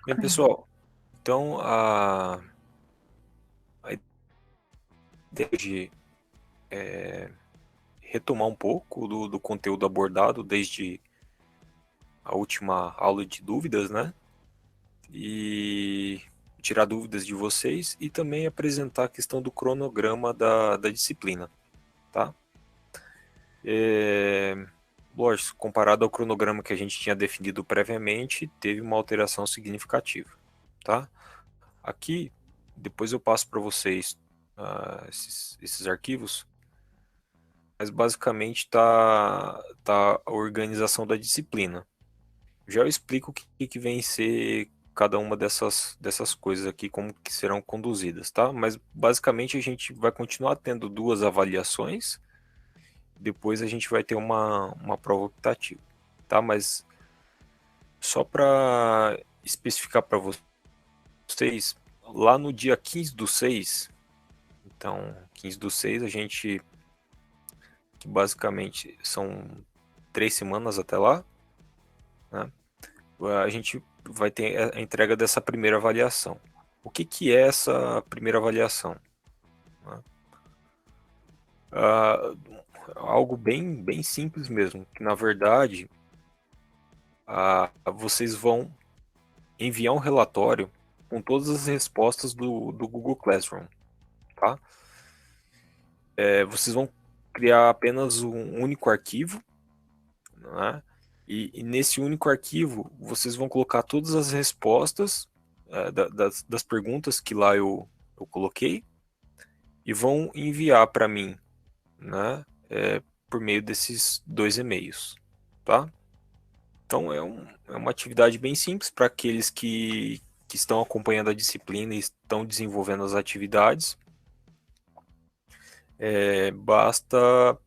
Bem, pessoal, então a ideia de retomar um pouco do conteúdo abordado desde a última aula de dúvidas, né? E tirar dúvidas de vocês e também apresentar a questão do cronograma da disciplina, tá? Lógico, comparado ao cronograma que a gente tinha definido previamente, teve uma alteração significativa, tá? Aqui, depois eu passo para vocês esses arquivos, mas basicamente tá a organização da disciplina. Já eu explico o que vem ser cada uma dessas coisas aqui, como que serão conduzidas, tá? Mas basicamente a gente vai continuar tendo duas avaliações, depois a gente vai ter uma prova optativa, tá? Mas só para especificar para vocês, lá no dia 15 do 6, então 15 do 6 a gente, que basicamente são 3 semanas até lá, né? A gente vai ter a entrega dessa primeira avaliação. O que é essa primeira avaliação? Né? Ah, algo bem simples mesmo, que na verdade vocês vão enviar um relatório com todas as respostas do Google Classroom, tá? Vocês vão criar apenas um único arquivo, né? E nesse único arquivo vocês vão colocar todas as respostas das perguntas que lá eu coloquei e vão enviar para mim, né? Por meio desses dois e-mails, tá? Então é uma atividade bem simples para aqueles que estão acompanhando a disciplina e estão desenvolvendo as atividades. Basta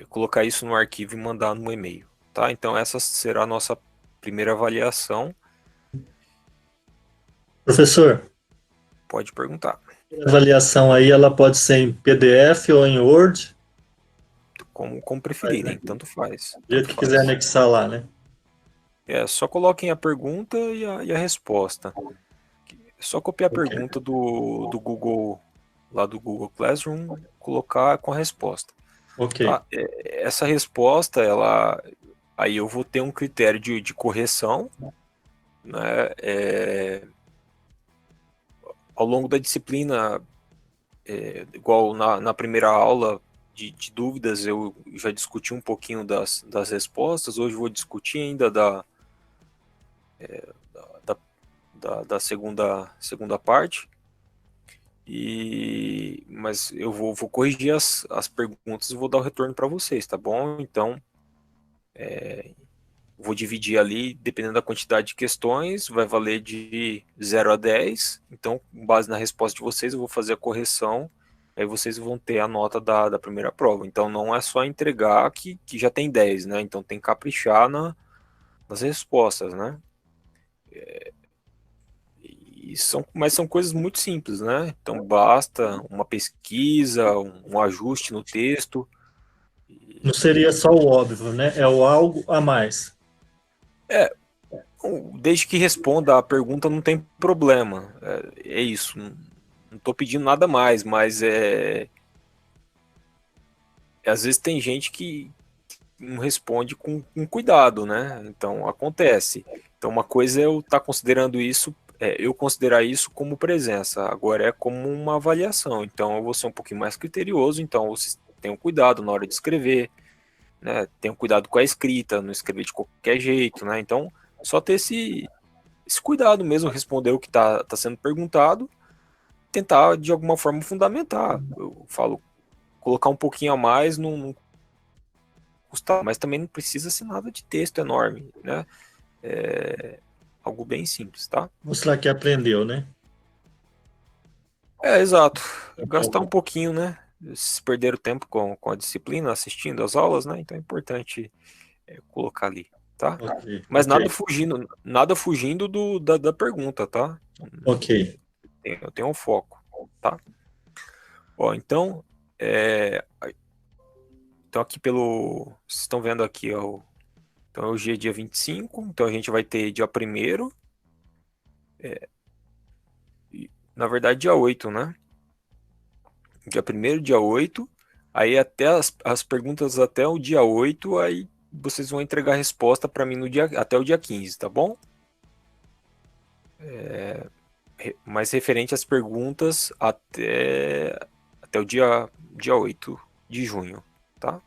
colocar isso no arquivo e mandar no e-mail, tá? Então essa será a nossa primeira avaliação. Professor, Pode perguntar, a avaliação aí ela pode ser em PDF ou em Word, como faz, preferirem, né? tanto faz, Do jeito tanto que quiser faz. anexar lá, né? Só coloquem a pergunta e a resposta. É só copiar a Ok. pergunta do Google, lá do Google Classroom, colocar com a resposta. Ok. Tá? Essa resposta, aí eu vou ter um critério de correção, né? Ao longo da disciplina, igual na primeira aula de dúvidas, eu já discuti um pouquinho das respostas. Hoje eu vou discutir ainda da, da segunda parte. Mas eu vou corrigir as perguntas e vou dar o retorno para vocês, tá bom? Então, vou dividir ali, dependendo da quantidade de questões, vai valer de 0 a 10. Então, com base na resposta de vocês, eu vou fazer a correção, aí vocês vão ter a nota da primeira prova. Então, não é só entregar que já tem 10, né? Então, tem que caprichar nas respostas, né? Mas são coisas muito simples, né? Então, basta uma pesquisa, um ajuste no texto. Não seria só o óbvio, né? É o algo a mais. É, Desde que responda a pergunta, não tem problema. É isso. Não estou pedindo nada mais, mas às vezes tem gente que não responde com cuidado, né? Então acontece. Então uma coisa é eu estar considerando isso, eu considerar isso como presença. Agora é como uma avaliação. Então eu vou ser um pouquinho mais criterioso. Então vocês tenham cuidado na hora de escrever, né? Tenham cuidado com a escrita, não escrever de qualquer jeito, né? Então só ter esse cuidado mesmo, responder o que tá sendo perguntado, tentar de alguma forma fundamentar. Eu falo, colocar um pouquinho a mais não custa, mas também não precisa ser nada de texto enorme, né? Algo bem simples, tá? Mostrar que aprendeu, né? Exato. Gastar um pouquinho, né? Se perder o tempo com a disciplina, assistindo às aulas, né? Então é importante colocar ali, tá? Ok, Mas ok, nada fugindo da pergunta, tá? ok. Eu tenho um foco, tá? Ó, é, então aqui vocês estão vendo aqui, ó, então hoje é dia 25, então a gente vai ter dia primeiro, Na verdade, dia 8, né? Dia primeiro, dia 8. Aí até as perguntas até o dia 8, aí vocês vão entregar a resposta para mim no dia, até o dia 15, tá bom? Mais referente às perguntas até o dia 8 de junho, tá?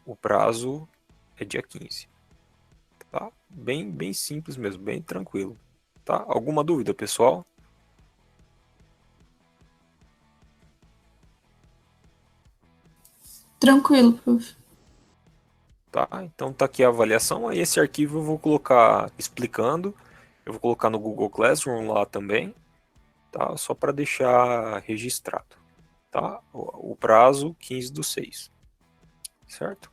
O prazo é dia 15, tá? Bem simples mesmo, bem tranquilo, tá? Alguma dúvida, pessoal? Tranquilo, prof. Tá? Então tá aqui a avaliação. Aí esse arquivo eu vou colocar explicando. Eu vou colocar no Google Classroom lá também, tá? Só para deixar registrado, tá? O prazo 15/6, certo?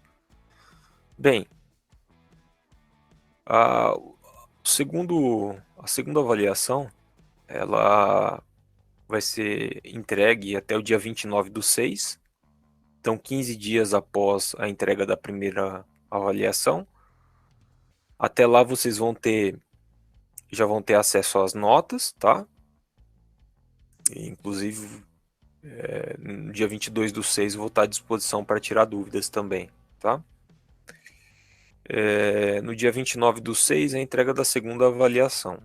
Bem, a segunda avaliação, ela vai ser entregue até o dia 29/6, então 15 dias após a entrega da primeira avaliação. Até lá vocês já vão ter acesso às notas, tá? Inclusive, no dia 22/6 eu vou estar à disposição para tirar dúvidas também, tá? No dia 29/6 é a entrega da segunda avaliação.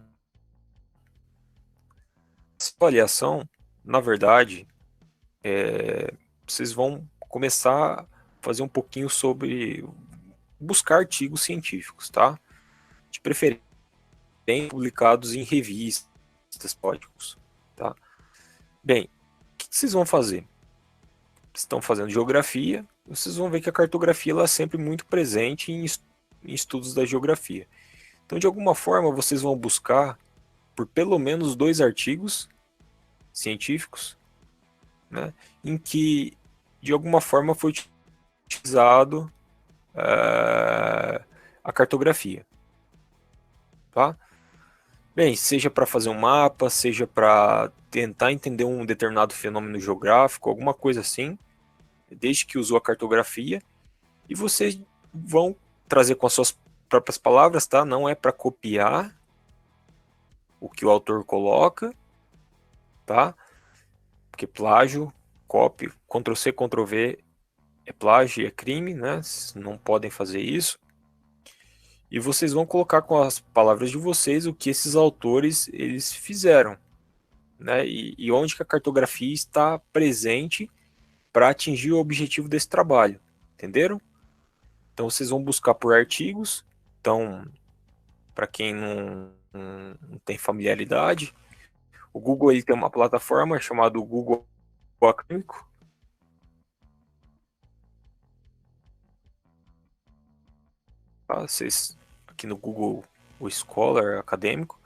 Essa avaliação, na verdade, vocês vão começar a fazer um pouquinho sobre buscar artigos científicos, tá? De preferência publicados em revistas, periódicos, tá? Bem, o que vocês vão fazer? Estão fazendo geografia, vocês vão ver que a cartografia ela é sempre muito presente em estudos da geografia. Então, de alguma forma, vocês vão buscar por pelo menos 2 artigos científicos, né, em que, de alguma forma, foi utilizado a cartografia. Tá? Bem, seja para fazer um mapa, seja para tentar entender um determinado fenômeno geográfico, alguma coisa assim, desde que usou a cartografia, e vocês vão trazer com as suas próprias palavras, tá? Não é para copiar o que o autor coloca, tá? Porque plágio, cópia, Ctrl+C, Ctrl+V é plágio, é crime, né? Não podem fazer isso. E vocês vão colocar com as palavras de vocês o que esses autores eles fizeram, né? E onde que a cartografia está presente para atingir o objetivo desse trabalho, entenderam? Então vocês vão buscar por artigos. Então, para quem não tem familiaridade, o Google ele tem uma plataforma chamada Google Acadêmico. Tá? Vocês aqui no Google o Scholar acadêmico,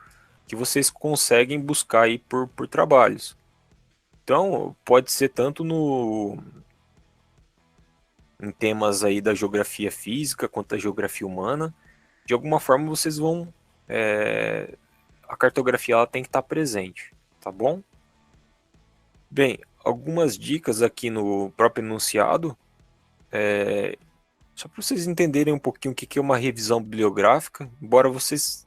que vocês conseguem buscar aí por trabalhos. Então, pode ser tanto em temas aí da geografia física quanto da geografia humana. De alguma forma, vocês vão... a cartografia ela tem que estar presente, tá bom? Bem, algumas dicas aqui no próprio enunciado, só para vocês entenderem um pouquinho o que é uma revisão bibliográfica, embora vocês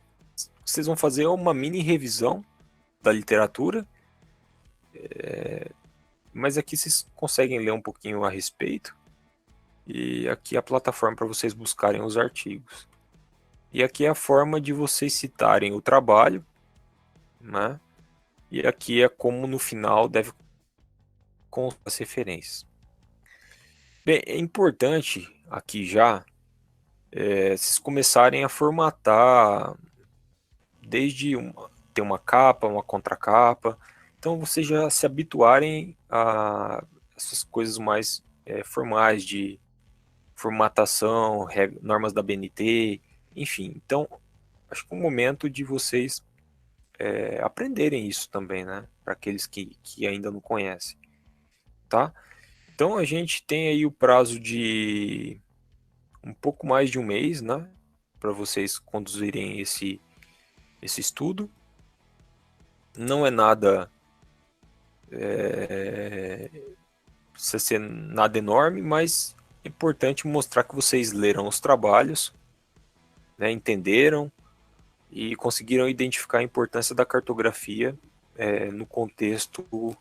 vão fazer uma mini revisão da literatura, mas aqui vocês conseguem ler um pouquinho a respeito, e aqui é a plataforma para vocês buscarem os artigos. E aqui é a forma de vocês citarem o trabalho, né? E aqui é como no final deve constar as referências. Bem, é importante aqui já vocês começarem a formatar desde ter uma capa, uma contracapa. Então vocês já se habituarem a essas coisas mais formais de formatação, normas da BNT, enfim. Então, acho que é um momento de vocês aprenderem isso também, né? Para aqueles que ainda não conhecem, tá? Então a gente tem aí o prazo de um pouco mais de um mês, né? Para vocês conduzirem esse estudo. Não é nada precisa ser nada enorme, mas é importante mostrar que vocês leram os trabalhos, né, entenderam, e conseguiram identificar a importância da cartografia no contexto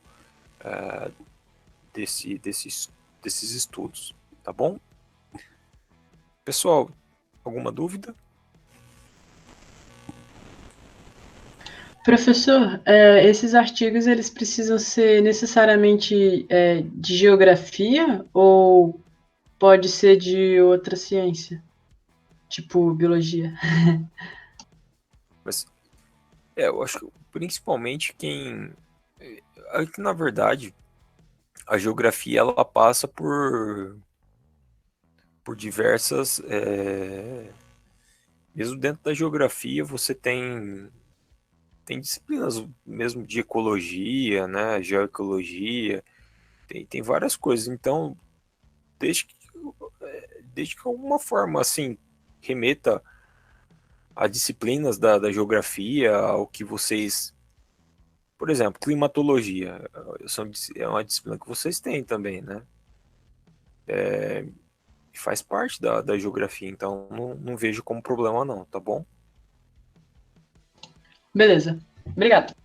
desses estudos, tá bom? Pessoal, alguma dúvida? Professor, esses artigos eles precisam ser necessariamente de geografia ou pode ser de outra ciência, tipo biologia? Mas, eu acho que principalmente que na verdade a geografia ela passa por diversas mesmo dentro da geografia você tem disciplinas mesmo de ecologia, né, geoecologia, tem várias coisas. Então, desde que, desde que alguma forma assim remeta a disciplinas da geografia, ao que vocês, por exemplo, climatologia, é uma disciplina que vocês têm também, né? Faz parte da geografia, então não vejo como problema não, tá bom? Beleza, obrigado.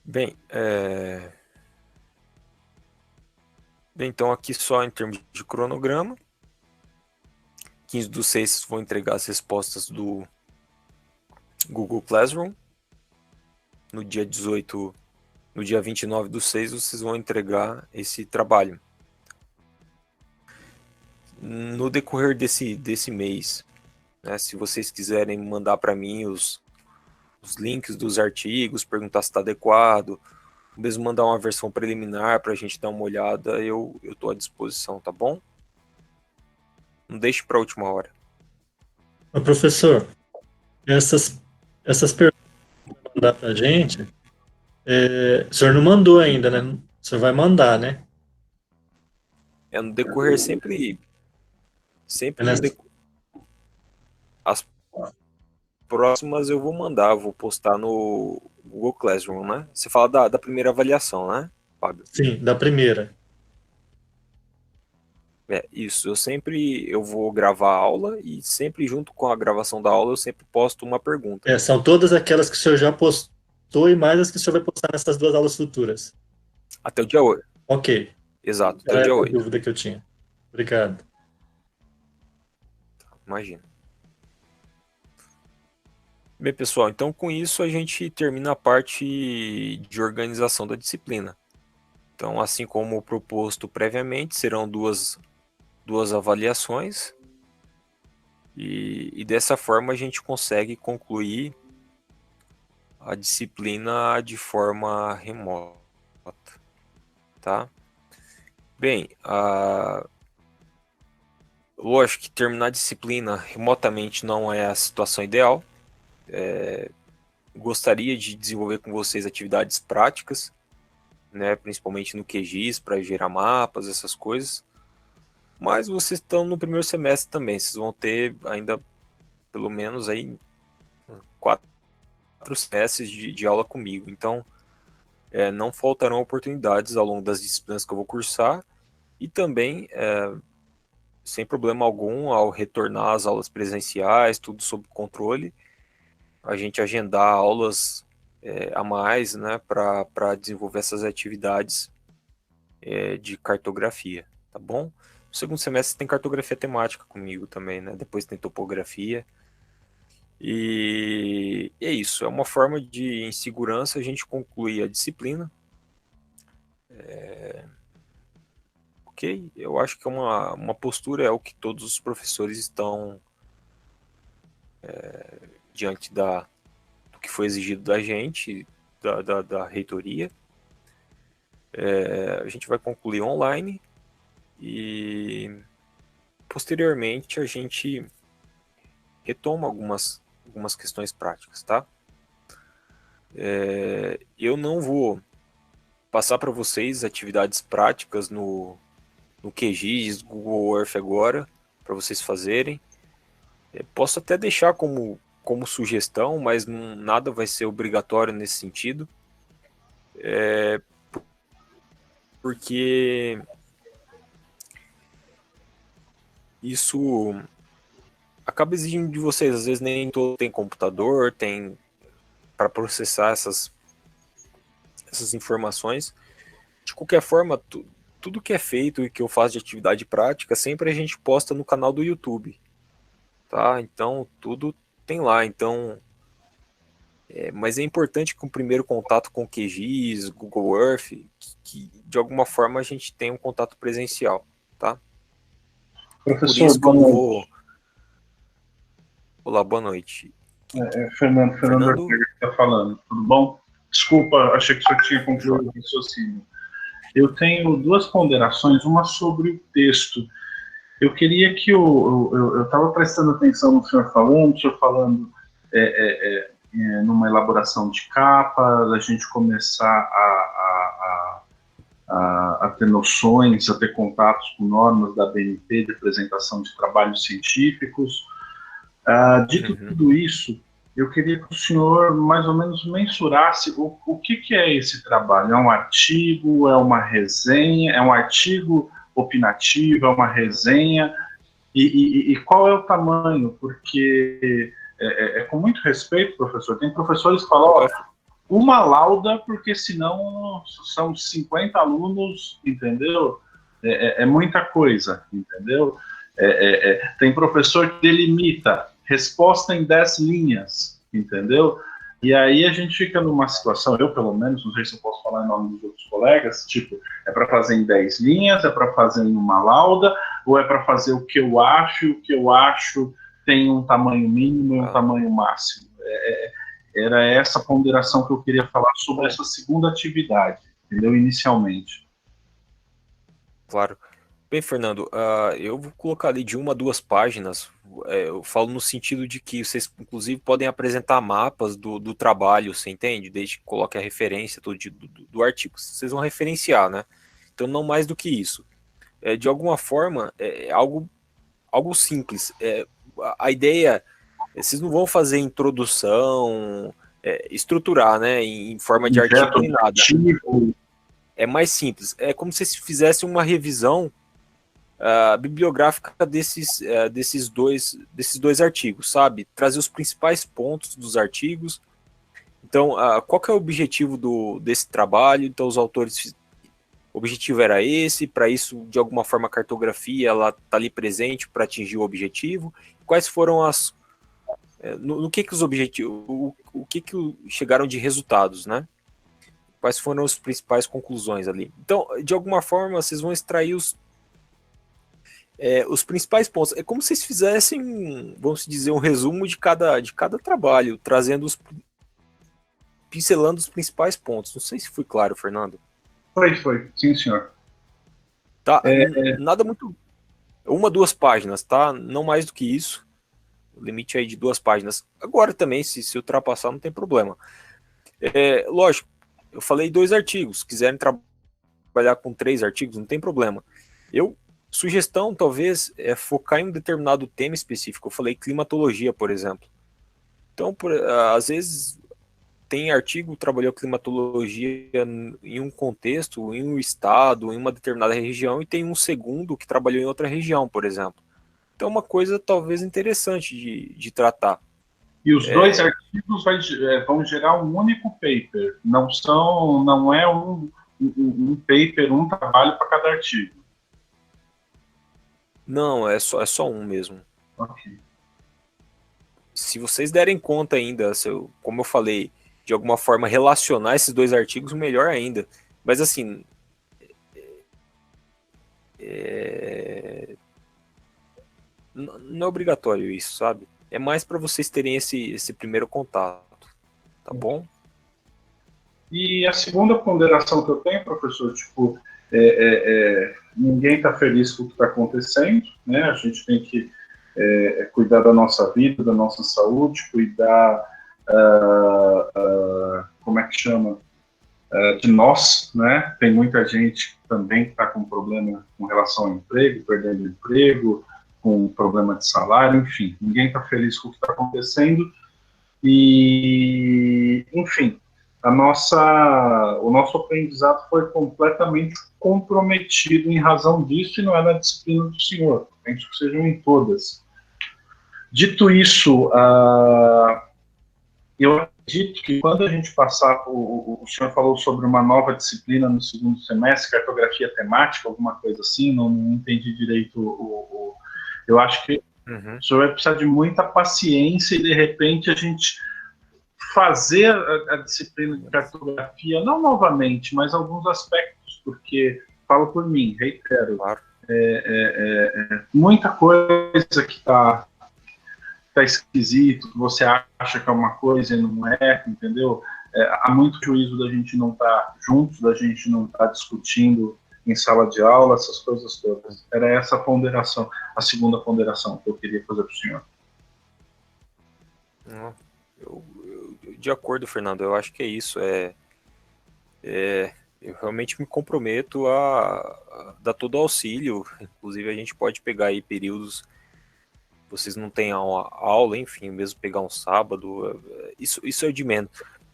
Bem, então aqui só em termos de cronograma, 15/6 vou entregar as respostas do Google Classroom, no dia 18, no dia 29/6 vocês vão entregar esse trabalho. No decorrer desse mês, né, se vocês quiserem mandar para mim os links dos artigos, perguntar se está adequado, mesmo mandar uma versão preliminar para a gente dar uma olhada, eu estou à disposição, tá bom? Não deixe para a última hora. Ô, professor, essas perguntas que vai mandar para a gente, o senhor não mandou ainda, né? O senhor vai mandar, né? No decorrer É sempre no nessa- decorrer, as próximas eu vou mandar, vou postar no Google Classroom, né? Você fala da primeira avaliação, né, Fábio? Sim, da primeira. Isso, eu vou gravar a aula e sempre junto com a gravação da aula eu sempre posto uma pergunta. São todas aquelas que o senhor já postou e mais as que o senhor vai postar nessas duas aulas futuras. Até o dia 8. Ok, Exato, até o era dia essa a 8. dúvida que eu tinha. Obrigado. Imagina. Bem, pessoal, então com isso a gente termina a parte de organização da disciplina. Então, assim como proposto previamente, serão duas avaliações e dessa forma a gente consegue concluir a disciplina de forma remota, tá? Bem, lógico que terminar a disciplina remotamente não é a situação ideal. Gostaria de desenvolver com vocês atividades práticas, né, principalmente no QGIS, para gerar mapas, essas coisas. Mas vocês estão no primeiro semestre também, vocês vão ter ainda pelo menos aí 4 semestres de aula comigo. Então, não faltarão oportunidades ao longo das disciplinas que eu vou cursar e também, sem problema algum, ao retornar às aulas presenciais, tudo sob controle, a gente agendar aulas a mais, né, para desenvolver essas atividades de cartografia, tá bom? No segundo semestre tem cartografia temática comigo também, né? Depois tem topografia. E é isso, é uma forma de, em segurança, a gente concluir a disciplina. Ok? Eu acho que uma postura é o que todos os professores estão diante do que foi exigido da gente, da reitoria. A gente vai concluir online e posteriormente a gente retoma algumas questões práticas, tá? Eu não vou passar para vocês atividades práticas no QGIS, Google Earth agora, para vocês fazerem. Posso até deixar como sugestão, mas nada vai ser obrigatório nesse sentido, porque isso acaba exigindo de vocês, às vezes nem todo tem computador, tem para processar essas informações. De qualquer forma, tudo que é feito e que eu faço de atividade prática, sempre a gente posta no canal do YouTube, tá? Então, tudo tem lá. Então, mas é importante que o primeiro contato com QGIS, Google Earth, que de alguma forma a gente tenha um contato presencial, tá? Professor, por isso que eu boa não noite. vou... Olá, boa noite. Fernando Fernando? Ortega que está falando, tudo bom? Desculpa, achei que o senhor tinha concluído o raciocínio. Eu tenho duas ponderações, uma sobre o texto. Eu queria que eu estava prestando atenção no senhor falando numa elaboração de capa, a gente começar a ter noções, a ter contatos com normas da BNT de apresentação de trabalhos científicos. Dito tudo isso, eu queria que o senhor mais ou menos mensurasse o que é esse trabalho. É um artigo, é uma resenha, é um artigo opinativo, é uma resenha, e qual é o tamanho? Porque, com muito respeito, professor, tem professores que falam, ó, uma lauda, porque senão são 50 alunos, entendeu? É muita coisa, entendeu? Tem professor que delimita resposta em 10 linhas, entendeu? E aí a gente fica numa situação, eu pelo menos, não sei se eu posso falar em nome dos outros colegas, tipo, é para fazer em 10 linhas, é para fazer em uma lauda, ou é para fazer o que eu acho, e o que eu acho tem um tamanho mínimo e um tamanho máximo. Era essa ponderação que eu queria falar sobre essa segunda atividade, entendeu? Inicialmente. Claro. Bem, Fernando, eu vou colocar ali de 1 a 2 páginas. Eu falo no sentido de que vocês, inclusive, podem apresentar mapas do trabalho, você entende? Desde que coloque a referência do artigo. Vocês vão referenciar, né? Então, não mais do que isso. De alguma forma, é algo simples. A ideia, vocês não vão fazer introdução, estruturar, né? Em forma de artigo nem nada. É mais simples. É como se vocês fizessem uma revisão bibliográfica desses dois artigos, sabe? Trazer os principais pontos dos artigos. Então, qual que é o objetivo desse trabalho? Então, os autores, o objetivo era esse, para isso, de alguma forma, a cartografia ela está ali presente para atingir o objetivo. Quais foram no que os objetivos, o que chegaram de resultados, né? Quais foram as principais conclusões ali? Então, de alguma forma, vocês vão extrair os principais pontos. É como se vocês fizessem, vamos dizer, um resumo de cada trabalho, pincelando os principais pontos. Não sei se foi claro, Fernando. Foi. Sim, senhor. Tá, nada muito... 1 a 2 páginas, tá? Não mais do que isso. O limite aí de 2 páginas. Agora também, se ultrapassar, não tem problema. Lógico, eu falei 2 artigos. Se quiserem trabalhar com 3 artigos, não tem problema. Sugestão, talvez, é focar em um determinado tema específico. Eu falei climatologia, por exemplo. Então, às vezes, tem artigo que trabalhou climatologia em um contexto, em um estado, em uma determinada região, e tem um segundo que trabalhou em outra região, por exemplo. Então, uma coisa talvez interessante de tratar. E os 2 artigos vão gerar um único paper. Não é um paper, um trabalho para cada artigo. Não, é só um mesmo. Ok. Se vocês derem conta ainda, como eu falei, de alguma forma relacionar esses 2 artigos, melhor ainda. Mas assim, não é obrigatório isso, sabe? É mais para vocês terem esse primeiro contato, tá bom? E a segunda ponderação que eu tenho, professor, tipo, ninguém está feliz com o que está acontecendo, né? A gente tem que cuidar da nossa vida, da nossa saúde, cuidar, como é que chama, de nós, né? Tem muita gente também que está com problema com relação ao emprego, perdendo emprego, com problema de salário, enfim, ninguém está feliz com o que está acontecendo e, enfim, o nosso aprendizado foi completamente comprometido em razão disso, e não é na disciplina do senhor, penso que sejam em todas. Dito isso, eu acredito que quando a gente passar, o senhor falou sobre uma nova disciplina no segundo semestre, cartografia temática, alguma coisa assim, não entendi direito. Eu acho que o senhor vai precisar de muita paciência e, de repente, a gente fazer a disciplina de cartografia, não novamente, mas alguns aspectos, porque, falo por mim, reitero, Claro. Muita coisa que está esquisito, que você acha que é uma coisa e não é, entendeu? Há muito juízo da gente não estar juntos, da gente não estar discutindo em sala de aula, essas coisas todas. Era essa a ponderação, a segunda ponderação que eu queria fazer para o senhor. De acordo, Fernando, eu acho que é isso. Eu realmente me comprometo a dar todo o auxílio. Inclusive, a gente pode pegar aí períodos vocês não têm aula, enfim, mesmo pegar um sábado, isso é de menos.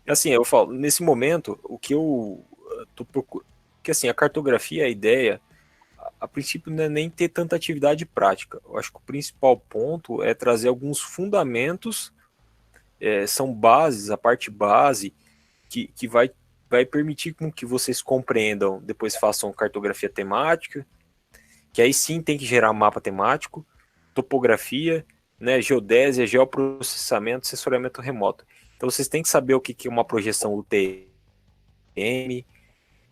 Assim, eu falo, nesse momento, o que eu tô procurando, que assim, a cartografia, a ideia, a princípio não é nem ter tanta atividade prática. Eu acho que o principal ponto é trazer alguns fundamentos, são bases, a parte base, que vai permitir com que vocês compreendam, depois façam cartografia temática, que aí sim tem que gerar mapa temático, topografia, né, geodésia, geoprocessamento, sensoriamento remoto. Então vocês têm que saber o que é uma projeção UTM,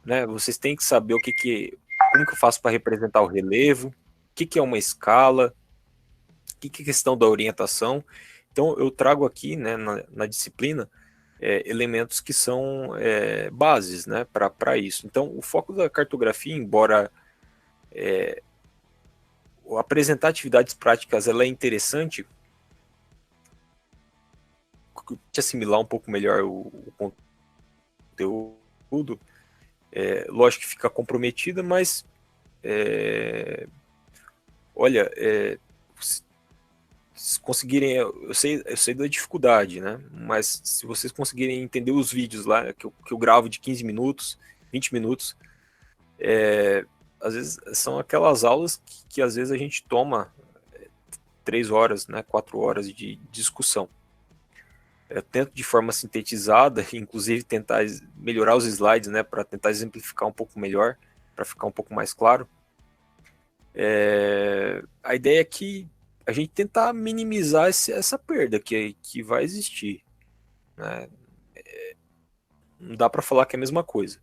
né? Vocês têm que saber como que eu faço para representar o relevo, o que é uma escala, o que é questão da orientação. Então eu trago aqui, né, na disciplina, elementos que são bases, né, para isso. Então o foco da cartografia, embora apresentar atividades práticas, ela é interessante, te assimilar um pouco melhor o conteúdo, lógico que fica comprometida, mas olha, se conseguirem, eu sei da dificuldade, né? Mas se vocês conseguirem entender os vídeos lá, que eu gravo de 15 minutos, 20 minutos, às vezes são aquelas aulas que às vezes a gente toma 3 horas, né, 4 horas de discussão. Eu tento de forma sintetizada, inclusive tentar melhorar os slides, né, para tentar exemplificar um pouco melhor, para ficar um pouco mais claro. A ideia é que a gente tentar minimizar essa perda que vai existir, né? Não dá para falar que é a mesma coisa,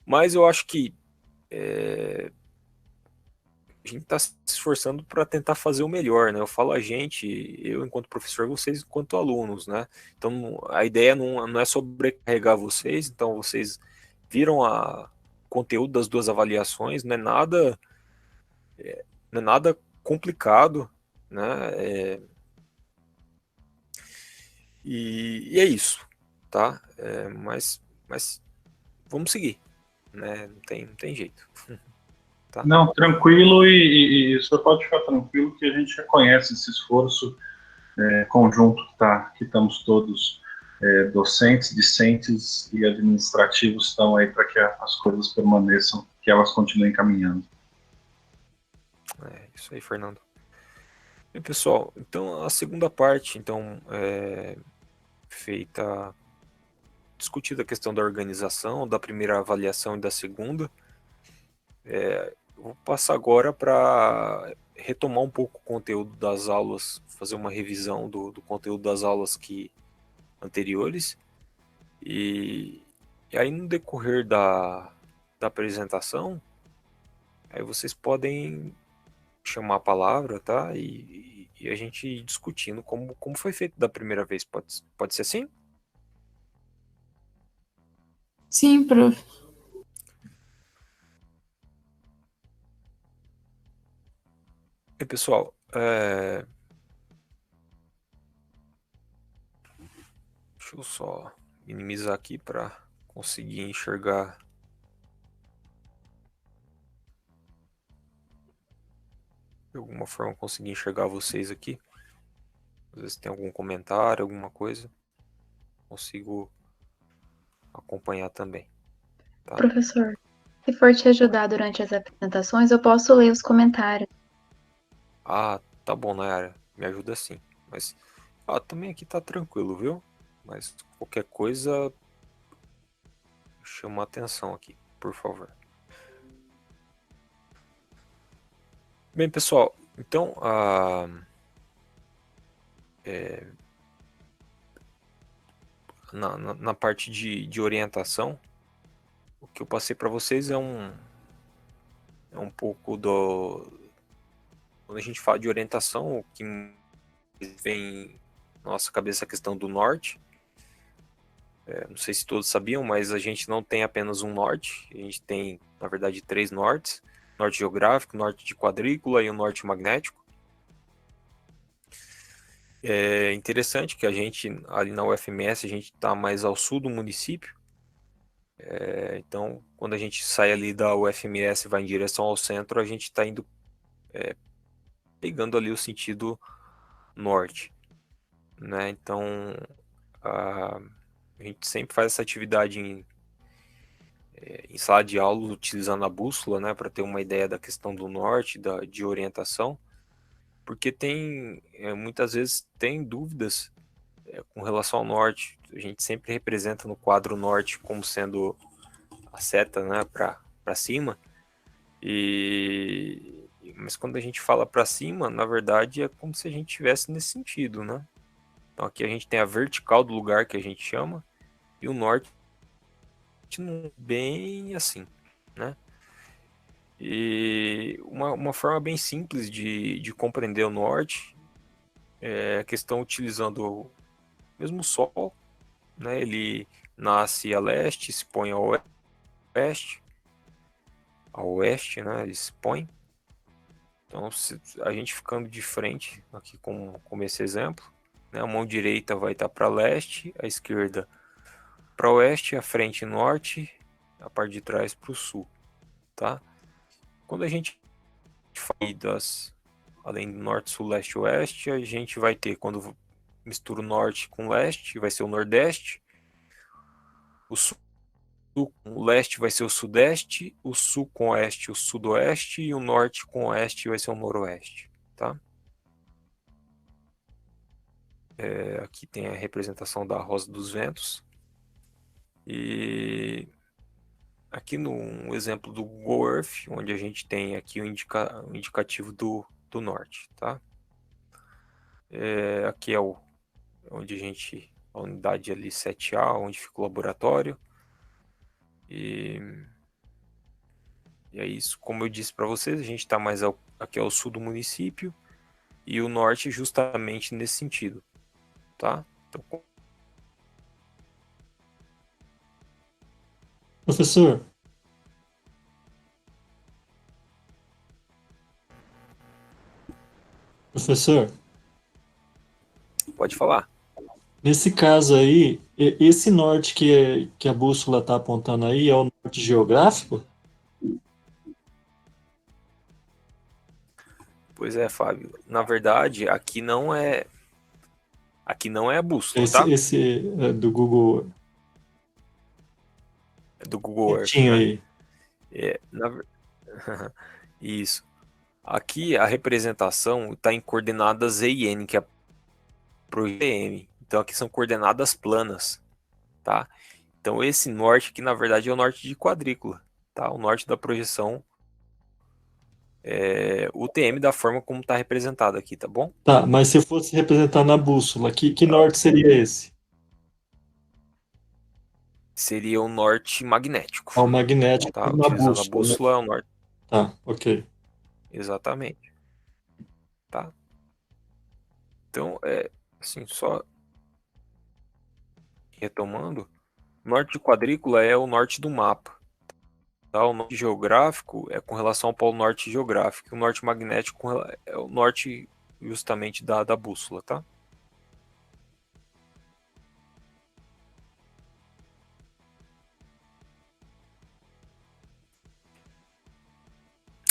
mas eu acho que a gente está se esforçando para tentar fazer o melhor, né? Eu falo a gente, eu enquanto professor, vocês enquanto alunos, né? Então a ideia não é sobrecarregar vocês, então vocês viram o conteúdo das duas avaliações, não é nada complicado, né? E é isso, tá? Mas vamos seguir, né? Não tem jeito. Tá? Não, tranquilo, e o senhor pode ficar tranquilo que a gente reconhece esse esforço conjunto que estamos todos, docentes, discentes e administrativos, estão aí para que as coisas permaneçam, que elas continuem caminhando. Isso aí, Fernando. Bem, pessoal, então a segunda parte, então, discutida a questão da organização, da primeira avaliação e da segunda. Vou passar agora para retomar um pouco o conteúdo das aulas, fazer uma revisão do conteúdo das aulas anteriores. E aí no decorrer da apresentação, aí vocês podem chamar a palavra, tá? E a gente ir discutindo como foi feito da primeira vez. Pode ser assim? Sim, prof. E pessoal, deixa eu só minimizar aqui para conseguir enxergar. De alguma forma conseguir enxergar vocês aqui. Às vezes tem algum comentário, alguma coisa. Consigo acompanhar também. Tá? Professor, se for te ajudar durante as apresentações, eu posso ler os comentários. Ah, tá bom, Nayara. Me ajuda sim. Mas também aqui tá tranquilo, viu? Mas qualquer coisa, chama a atenção aqui, por favor. Bem, pessoal, então na parte de orientação, o que eu passei para vocês é um pouco do... Quando a gente fala de orientação, o que vem na nossa cabeça a questão do norte. Não sei se todos sabiam, mas a gente não tem apenas um norte, a gente tem, na verdade, 3 nortes: norte geográfico, norte de quadrícula e o norte magnético. É interessante que a gente, ali na UFMS, a gente está mais ao sul do município. Então, quando a gente sai ali da UFMS e vai em direção ao centro, a gente está indo, pegando ali o sentido norte, né? Então, a gente sempre faz essa atividade em sala de aula, utilizando a bússola, né, para ter uma ideia da questão do norte, de orientação, porque muitas vezes tem dúvidas com relação ao norte. A gente sempre representa no quadro norte como sendo a seta, né, para cima, mas quando a gente fala para cima, na verdade é como se a gente tivesse nesse sentido, né? Então aqui a gente tem a vertical do lugar, que a gente chama, e o norte bem assim, né? E uma forma bem simples de compreender o norte é a questão utilizando o mesmo sol, né? Ele nasce a leste, se põe a oeste, né? Ele se põe. Então, a gente ficando de frente, aqui como esse exemplo, né? A mão direita vai estar para leste, a esquerda para oeste, a frente norte, a parte de trás para o sul, tá? Quando a gente fala além do norte, sul, leste, oeste, a gente vai ter, quando mistura o norte com o leste, vai ser o nordeste, o sul com o leste vai ser o sudeste, o sul com o oeste, o sudoeste, e o norte com o oeste vai ser o noroeste, tá? Aqui tem a representação da Rosa dos Ventos. E aqui no exemplo do Google Earth, onde a gente tem aqui o indicativo do norte, tá? Aqui é onde a unidade ali 7A, onde fica o laboratório. E é isso, como eu disse para vocês, a gente está mais aqui ao sul do município, e o norte justamente nesse sentido, tá? Então, Professor, professor, pode falar. nesse caso aí, esse norte que a bússola está apontando aí é o norte geográfico? Pois é, Fábio. Na verdade, aqui não é a bússola, Esse, tá? esse do Google É do Google Earth, tinha né? aí. É, na ver- Isso. Aqui a representação está em coordenadas E e N, que é pro IM. Então aqui são coordenadas planas, tá? Então esse norte aqui, na verdade, é o norte de quadrícula, tá? O norte da projeção UTM da forma como está representado aqui, tá bom? Tá, mas se eu fosse representar na bússola, que norte seria esse? Seria o norte magnético, Ah, o magnético tá? na Utilizando a bússola, né? bússola, é o norte. Tá, ok. Exatamente, tá? Então, assim, só retomando, o norte de quadrícula é o norte do mapa, tá? O norte geográfico é com relação ao polo norte geográfico, o norte magnético é o norte justamente da bússola, tá?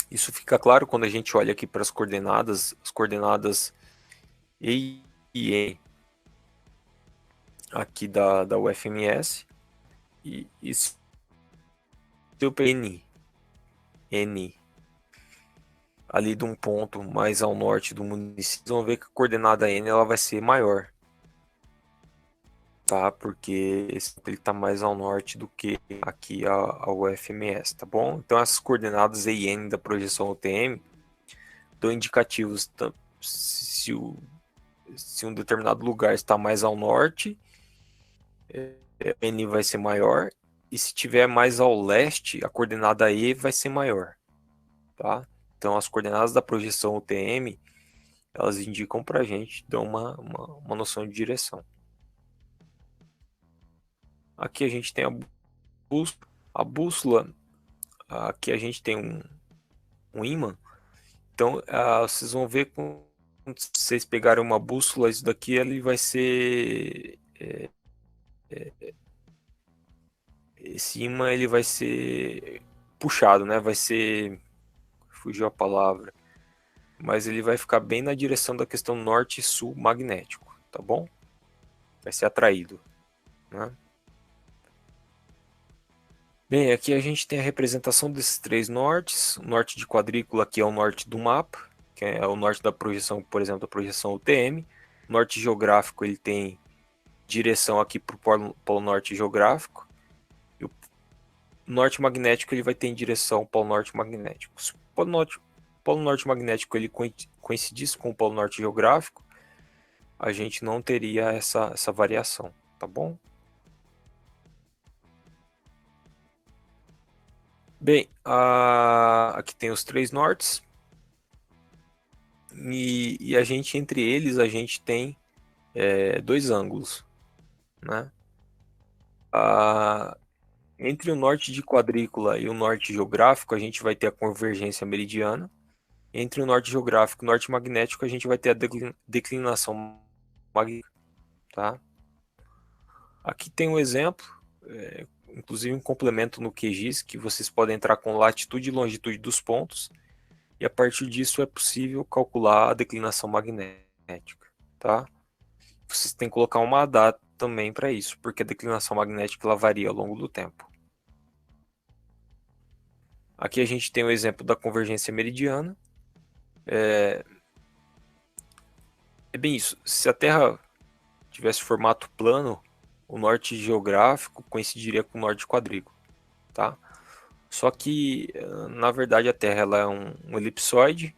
Isso fica claro quando a gente olha aqui para as coordenadas E e N aqui da UFMS, e se eu pegar N ali de um ponto mais ao norte do município, vocês vão ver que a coordenada N ela vai ser maior, tá? Porque ele está mais ao norte do que aqui a UFMS, tá bom? Então essas coordenadas E e N da projeção UTM dão indicativos se um determinado lugar está mais ao norte, N vai ser maior, e se tiver mais ao leste, a coordenada E vai ser maior, tá? Então as coordenadas da projeção UTM, elas indicam para a gente, dão uma noção de direção. Aqui a gente tem bússola. A bússola, aqui a gente tem um ímã. Então vocês vão ver quando vocês pegarem uma bússola, isso daqui ele vai ser... esse ímã ele vai ser puxado, né? Vai ser... Fugiu a palavra. Mas ele vai ficar bem na direção da questão norte e sul magnético, tá bom? Vai ser atraído, né? Bem, aqui a gente tem a representação desses três nortes. O norte de quadrícula aqui é o norte do mapa, que é o norte da projeção, por exemplo, da projeção UTM. O norte geográfico ele tem direção aqui para o polo norte geográfico. E o norte magnético ele vai ter em direção ao polo norte magnético. Se o polo norte magnético ele coincidisse com o polo norte geográfico, a gente não teria essa variação, tá bom? Bem, aqui tem os três nortes e a gente, entre eles, a gente tem dois ângulos, né? Entre o norte de quadrícula e o norte geográfico, a gente vai ter a convergência meridiana. Entre o norte geográfico e o norte magnético, a gente vai ter a declinação magnética, tá? Aqui tem um exemplo, inclusive um complemento no QGIS, que vocês podem entrar com latitude e longitude dos pontos, e a partir disso é possível calcular a declinação magnética, tá? Vocês têm que colocar uma data também para isso, porque a declinação magnética ela varia ao longo do tempo. Aqui a gente tem o exemplo da convergência meridiana. É bem isso. Se a Terra tivesse formato plano, o norte geográfico coincidiria com o norte quadrículo, tá? Só que, na verdade, a Terra ela é um elipsoide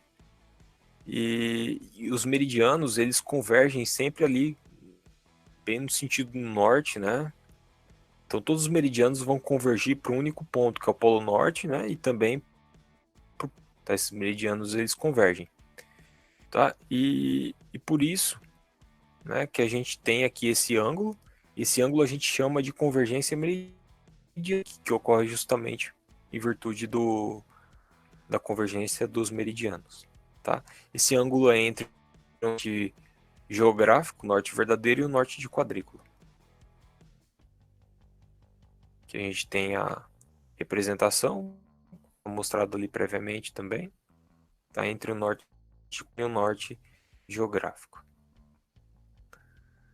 e os meridianos eles convergem sempre ali bem no sentido norte, né? Então todos os meridianos vão convergir para um único ponto, que é o Polo Norte, né? E também tá, esses meridianos eles convergem, tá? E por isso, né, que a gente tem aqui esse ângulo. Esse ângulo a gente chama de convergência meridiana, que ocorre justamente em virtude da convergência dos meridianos, tá? Esse ângulo é entre o norte geográfico, o norte verdadeiro, e o norte de quadrícula. Que a gente tem a representação, mostrado ali previamente também, tá? Entre o norte e o norte geográfico.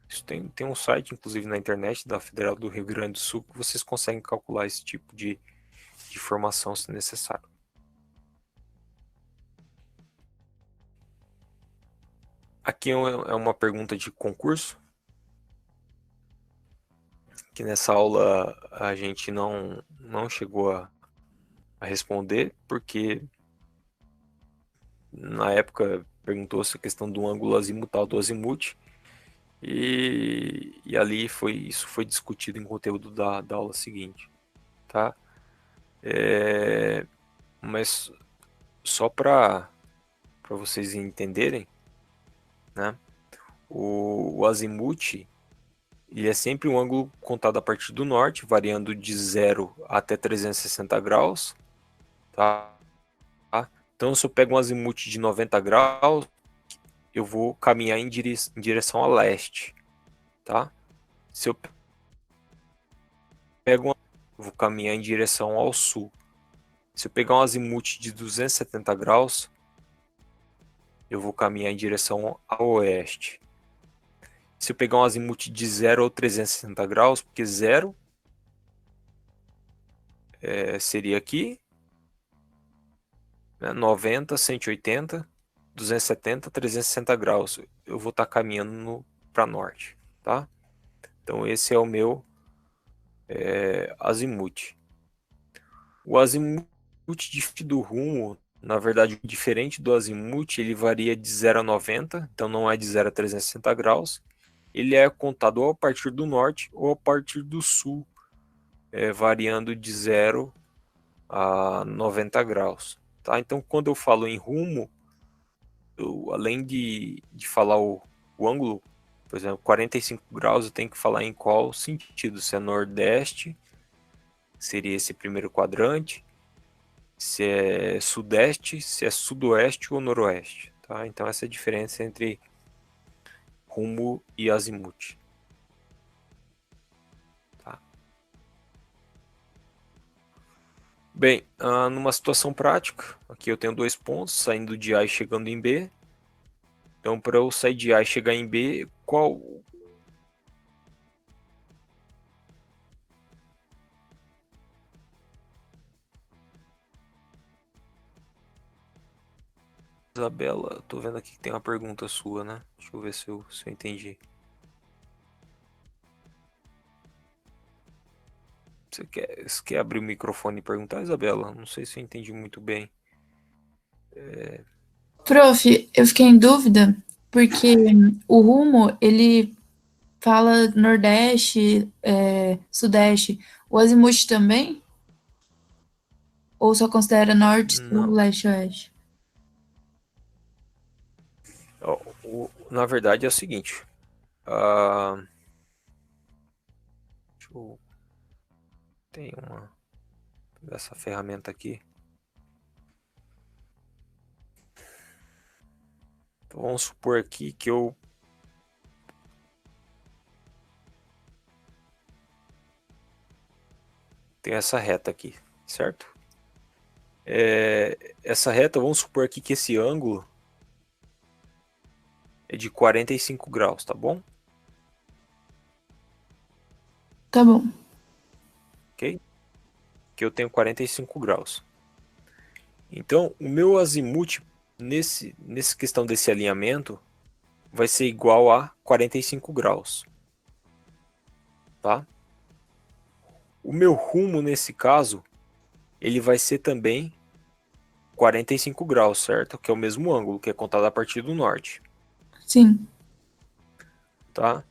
Isso tem um site, inclusive na internet, da Federal do Rio Grande do Sul, que vocês conseguem calcular esse tipo de formação se necessário. Aqui é uma pergunta de concurso, que nessa aula a gente não chegou a responder, porque na época perguntou-se a questão do ângulo azimutal do azimuth, e ali isso foi discutido em conteúdo da aula seguinte, tá? Mas só para vocês entenderem, né? O azimuth ele é sempre um ângulo contado a partir do norte, variando de 0 até 360 graus, tá? Então, se eu pego um azimuth de 90 graus, eu vou caminhar em direção a leste, tá? Se eu pego eu vou caminhar em direção ao sul. Se eu pegar um azimuth de 270 graus, eu vou caminhar em direção ao oeste. Se eu pegar um azimuth de 0 a 360 graus, porque 0 seria aqui, né? 90, 180, 270, 360 graus. Eu vou estar caminhando para norte, tá? Então esse é o meu azimuth. O azimuth do rumo, na verdade, diferente do azimuth, ele varia de 0 a 90, então não é de 0 a 360 graus. Ele é contado ou a partir do norte ou a partir do sul, variando de 0 a 90 graus. Tá? Então, quando eu falo em rumo, além de falar o ângulo, por exemplo, 45 graus, eu tenho que falar em qual sentido. Se é nordeste, seria esse primeiro quadrante. Se é sudeste, se é sudoeste ou noroeste. Tá? Então, essa é a diferença entre rumo e azimuth. Tá? Bem, numa situação prática, aqui eu tenho 2 pontos, saindo de A e chegando em B. Então, para eu sair de A e chegar em B, qual... Isabela, tô vendo aqui que tem uma pergunta sua, né? Deixa eu ver se eu entendi. Você quer abrir o microfone e perguntar, Isabela? Não sei se eu entendi muito bem. Prof, eu fiquei em dúvida, porque o rumo, ele fala Nordeste, Sudeste. O azimuth também? Ou só considera Norte, Sul, Não. Leste, Oeste? Na verdade é o seguinte. Deixa eu... Tem uma... Vou pegar essa ferramenta aqui. Então, vamos supor aqui que eu... tenho essa reta aqui, certo? Essa reta, vamos supor aqui que esse ângulo é de 45 graus, tá bom? Tá bom. Ok? Que eu tenho 45 graus. Então, o meu azimuth nessa questão desse alinhamento vai ser igual a 45 graus. Tá? O meu rumo nesse caso, ele vai ser também 45 graus, certo? Que é o mesmo ângulo, que é contado a partir do norte. Sim. Tá?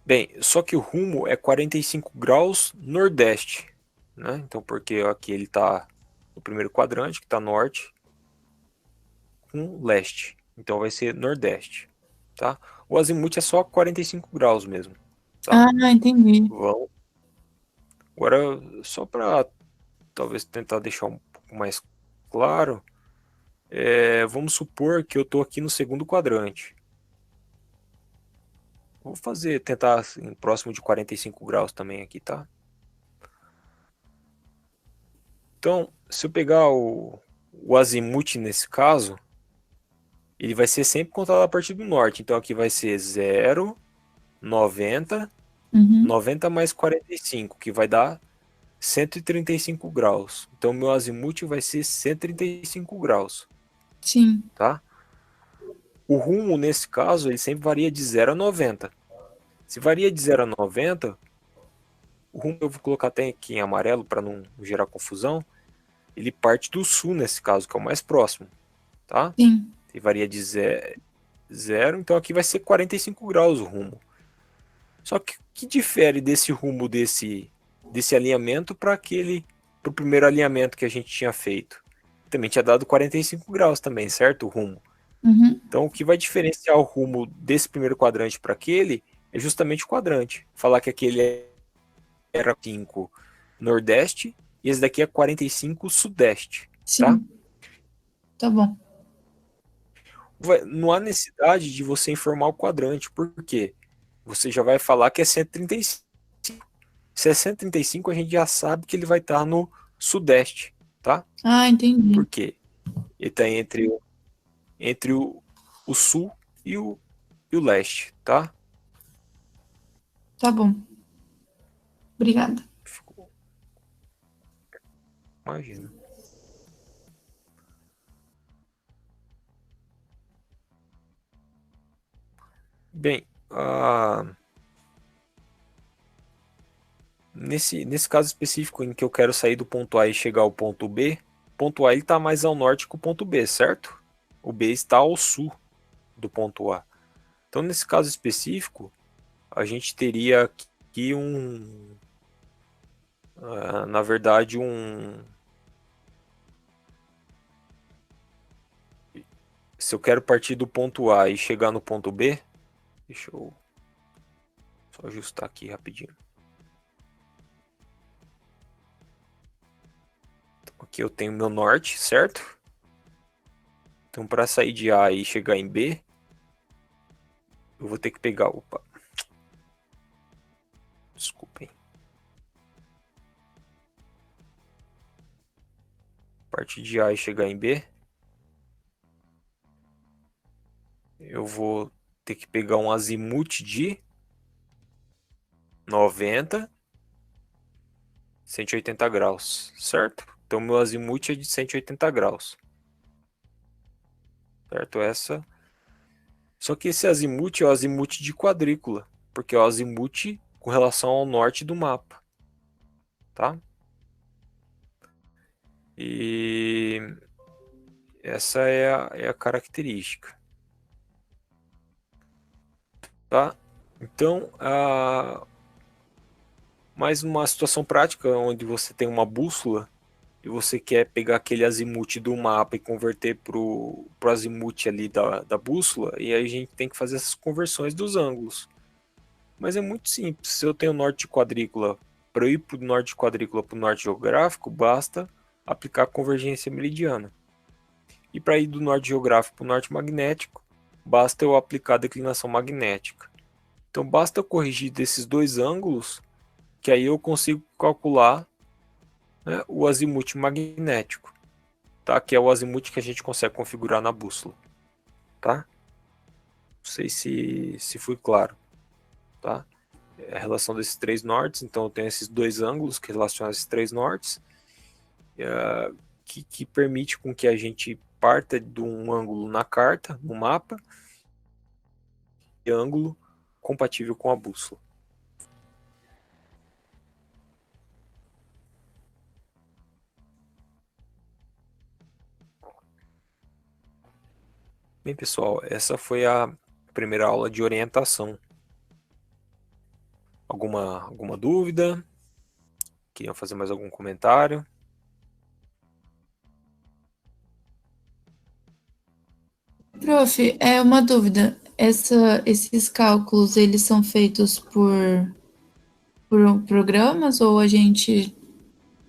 Bem, só que o rumo é 45 graus nordeste, né? Então, porque aqui ele está no primeiro quadrante, que está norte, com leste. Então vai ser nordeste, tá? O azimuth é só 45 graus mesmo, tá? Ah, entendi. Vamos. Agora, só para talvez tentar deixar um pouco mais claro, vamos supor que eu estou aqui no segundo quadrante. Vou tentar assim, próximo de 45 graus também aqui, tá? Então, se eu pegar o azimuth nesse caso, ele vai ser sempre contado a partir do norte. Então aqui vai ser 0, 90, Uhum. 90 mais 45, que vai dar 135 graus. Então meu azimuth vai ser 135 graus, Sim. tá? O rumo nesse caso, ele sempre varia de 0 a 90. Se varia de 0 a 90, o rumo eu vou colocar até aqui em amarelo para não gerar confusão. Ele parte do sul nesse caso, que é o mais próximo, tá? Sim. Se varia de 0, então aqui vai ser 45 graus o rumo. Só que o que difere desse rumo desse alinhamento para o primeiro alinhamento que a gente tinha feito? Também tinha dado 45 graus também, certo? O rumo. Uhum. Então o que vai diferenciar o rumo desse primeiro quadrante para aquele é justamente o quadrante. Falar que aquele era 5 nordeste e esse daqui é 45 sudeste. Sim. Tá? Tá bom. Não há necessidade de você informar o quadrante. Por quê? Você já vai falar que é 135. Se é 135, a gente já sabe que ele vai estar no sudeste, tá? Ah, entendi. Por quê? Ele está entre o sul e o leste, tá? Tá bom. Obrigada. Imagina. Bem, nesse caso específico em que eu quero sair do ponto A e chegar ao ponto B, o ponto A está mais ao norte que o ponto B, certo? O B está ao sul do ponto A. Então, nesse caso específico, a gente teria aqui na verdade, se eu quero partir do ponto A e chegar no ponto B, deixa eu só ajustar aqui rapidinho. Então, aqui eu tenho meu norte, certo? Então, para sair de A e chegar em B, eu vou ter que pegar... Opa! Desculpem. Partir de A e chegar em B, eu vou ter que pegar um azimuth de 90, 180 graus, certo? Então, meu azimuth é de 180 graus. Certo? Só que esse azimuth é o azimuth de quadrícula, porque é o azimuth com relação ao norte do mapa. Tá? E essa é a característica. Tá? Então, mais uma situação prática onde você tem uma bússola e você quer pegar aquele azimuth do mapa e converter pro azimuth ali da bússola, e aí a gente tem que fazer essas conversões dos ângulos. Mas é muito simples. Se eu tenho norte de quadrícula, para eu ir para o norte de quadrícula para o norte geográfico, basta aplicar a convergência meridiana. E para ir do norte geográfico para o norte magnético, basta eu aplicar a declinação magnética. Então basta eu corrigir desses dois ângulos, que aí eu consigo calcular, né, o azimuth magnético, tá? Que é o azimuth que a gente consegue configurar na bússola. Tá? Não sei se foi claro. Tá? A relação desses três nortes, então eu tenho esses dois ângulos que relacionam esses três nortes, que permite com que a gente parta de um ângulo na carta, no mapa, e ângulo compatível com a bússola. Bem, pessoal, essa foi a primeira aula de orientação. Alguma dúvida? Queriam fazer mais algum comentário? Prof, é uma dúvida. Esses cálculos, eles são feitos por programas ou a gente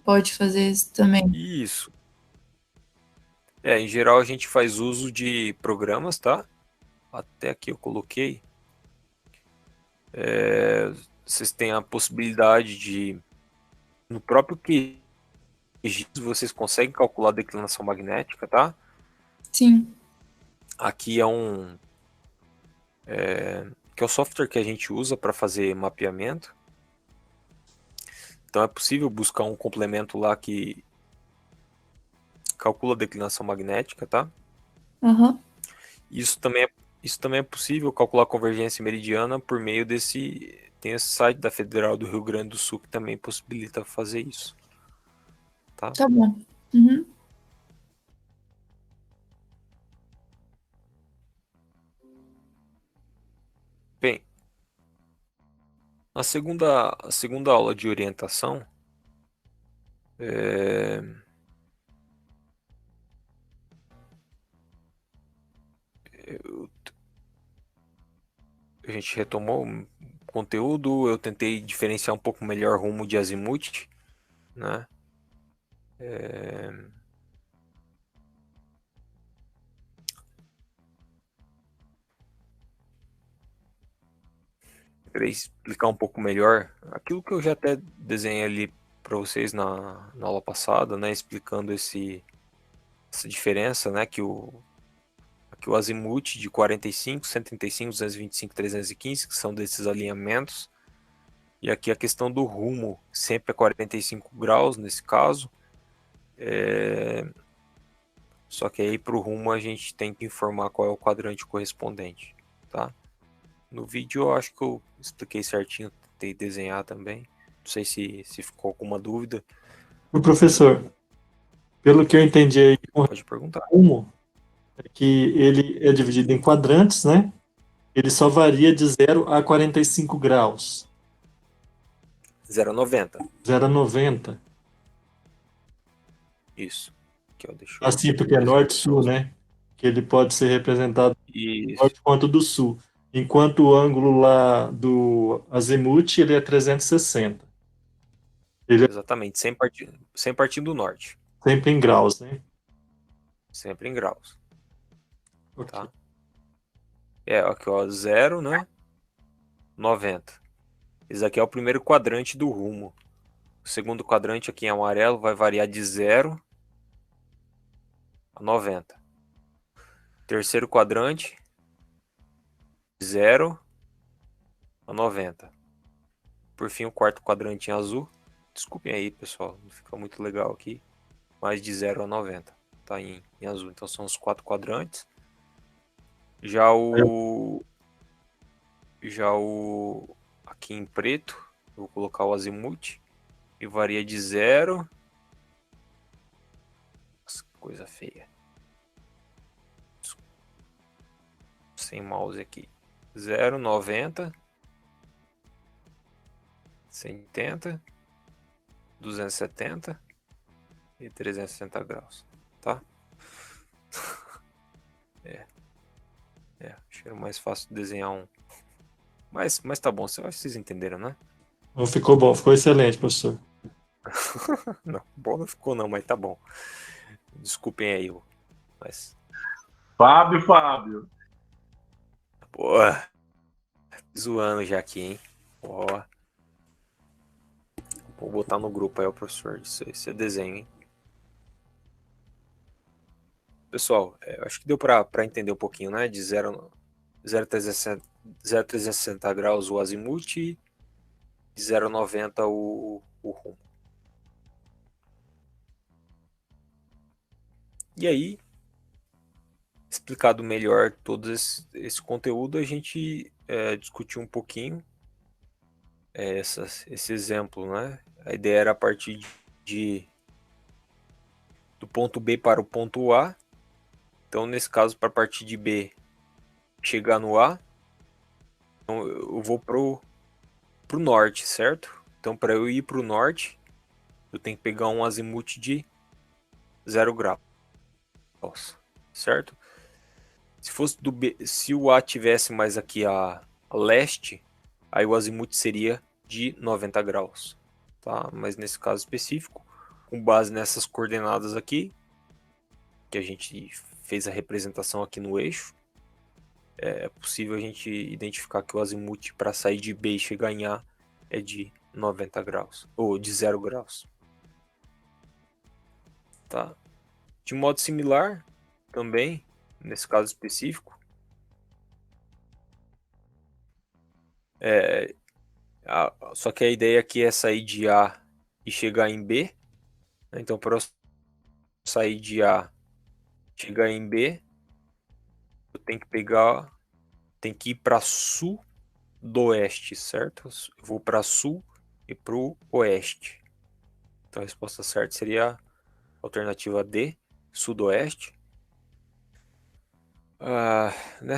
pode fazer isso também? Isso. Em geral a gente faz uso de programas, tá? Até aqui eu coloquei. Vocês têm a possibilidade de, no próprio QGIS, vocês conseguem calcular a declinação magnética, tá? Sim. Aqui que é o software que a gente usa para fazer mapeamento. Então é possível buscar um complemento lá que calcula a declinação magnética, tá? Uhum. Isso também é possível calcular a convergência meridiana por meio desse... Tem esse site da Federal do Rio Grande do Sul que também possibilita fazer isso. Tá? Tá bom. Uhum. Bem, a segunda aula de orientação a gente retomou o conteúdo, eu tentei diferenciar um pouco melhor rumo de azimuth, né? Queria explicar um pouco melhor aquilo que eu já até desenhei ali para vocês na aula passada, né? Explicando essa diferença, né? Que o azimuth de 45, 135, 225, 315, que são desses alinhamentos. E aqui a questão do rumo, sempre a 45 graus nesse caso. Só que aí para o rumo a gente tem que informar qual é o quadrante correspondente, tá? No vídeo eu acho que eu expliquei certinho, tentei desenhar também. Não sei se ficou alguma dúvida. O professor, pelo que eu entendi aí, o Pode perguntar. rumo é que ele é dividido em quadrantes, né? Ele só varia de 0 a 45 graus. 0,90. 0 a 90. Isso. Aqui, ó, deixa eu Assim, porque é desenhar aqui pra norte-sul, você. né? Que ele pode ser representado do Isso. norte quanto do sul. Enquanto o ângulo lá do azimuth, ele é 360. Ele é Exatamente. Sem partir do norte. sempre em graus, né? Sempre em graus. Ok. Tá? Aqui, ó, 0, né? 90. Esse aqui é o primeiro quadrante do rumo. O segundo quadrante aqui em amarelo vai variar de 0 a 90. Terceiro quadrante, 0 a 90. Por fim, o quarto quadrante em azul. Desculpem aí, pessoal, não fica muito legal aqui. Mas de 0 a 90. Tá em azul. Então são os 4 quadrantes. Já o aqui em preto, eu vou colocar o azimuth. E varia de 0. Nossa, que coisa feia. Sem mouse aqui. 0, 90. 180. 270. E 360 graus. Tá? Acho que era mais fácil desenhar um. Mas tá bom, vocês entenderam, né? Ficou bom, ficou excelente, professor. Não, bom não ficou não, mas tá bom. Desculpem aí, mas... Fábio. Pô, zoando já aqui, hein? Ó. Vou botar no grupo aí, o professor. Isso é desenho, hein? Pessoal, eu acho que deu pra entender um pouquinho, né? De 0 a 360 graus o azimuth e de 0 a 90 o rumo. E aí, explicado melhor todo esse conteúdo, a gente discutiu um pouquinho esse exemplo, né? A ideia era a partir do ponto B para o ponto A. Então, nesse caso, para partir de B chegar no A, então eu vou pro norte, certo? Então, para eu ir pro norte, eu tenho que pegar um azimuth de 0 graus, certo? Se fosse do B, se o A tivesse mais aqui a leste, aí o azimuth seria de 90 graus, tá? Mas nesse caso específico, com base nessas coordenadas aqui, que a gente fez a representação aqui no eixo, é possível a gente identificar que o azimuth para sair de B e chegar em A é de 90 graus, ou de 0 graus. Tá? De modo similar, também, nesse caso específico, só que a ideia aqui é sair de A e chegar em B. Né? Então, para eu sair de A e chegar em B, eu tenho que ir para sudoeste, certo? Eu vou para sul e para o oeste. Então, a resposta certa seria a alternativa D, sudoeste.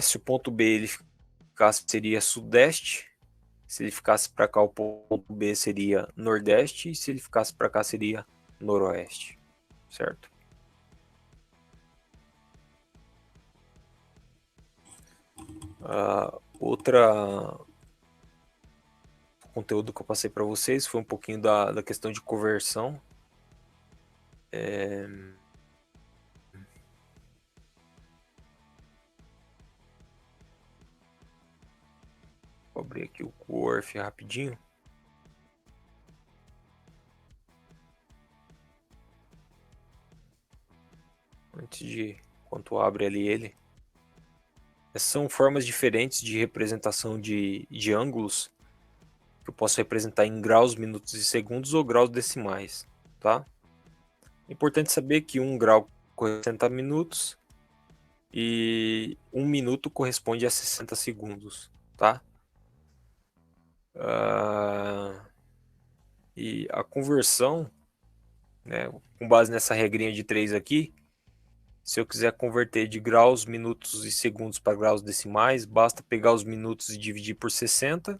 Se o ponto B ele ficasse, seria sudeste. Se ele ficasse para cá, o ponto B seria nordeste. E se ele ficasse para cá, seria noroeste. Certo? Outra conteúdo que eu passei para vocês foi um pouquinho da questão de conversão. Vou abrir aqui o Coorf rapidinho. Enquanto abre ali ele. Essas são formas diferentes de representação de ângulos que eu posso representar em graus, minutos e segundos ou graus decimais, tá? É importante saber que 1 grau corresponde a 60 minutos e 1 minuto corresponde a 60 segundos, tá? E a conversão, né, com base nessa regrinha de 3 aqui, se eu quiser converter de graus, minutos e segundos para graus decimais, basta pegar os minutos e dividir por 60.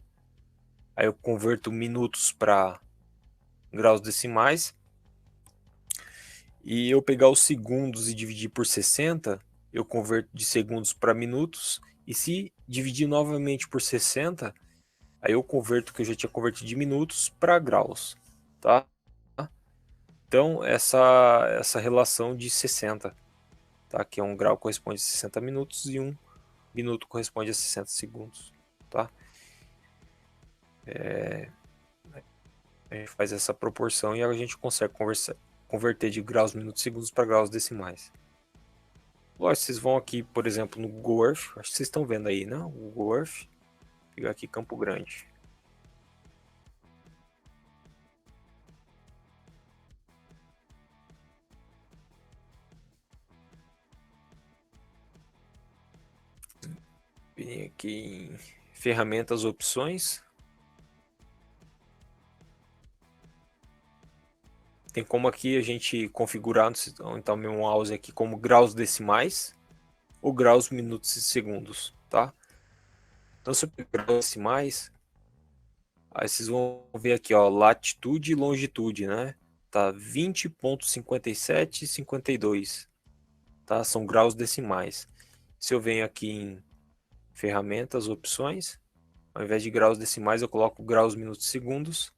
Aí eu converto minutos para graus decimais. E eu pegar os segundos e dividir por 60, eu converto de segundos para minutos. E se dividir novamente por 60, aí eu converto o que eu já tinha convertido de minutos para graus, tá? Então, essa relação de 60, tá? Que é um grau corresponde a 60 minutos e um minuto corresponde a 60 segundos, tá? A gente faz essa proporção e a gente consegue converter de graus, minutos, segundos para graus decimais. Lógico, vocês vão aqui, por exemplo, no Google Earth, acho que vocês estão vendo aí, né? O Google Earth, pegar aqui Campo Grande. Vem aqui em ferramentas, opções. Tem como aqui a gente configurar, então meu mouse aqui como graus decimais ou graus, minutos e segundos, tá? Então se eu pegar graus decimais, aí vocês vão ver aqui, ó, latitude e longitude, né? Tá 20,57 e 52, tá? São graus decimais. Se eu venho aqui em ferramentas, opções, ao invés de graus decimais eu coloco graus, minutos e segundos.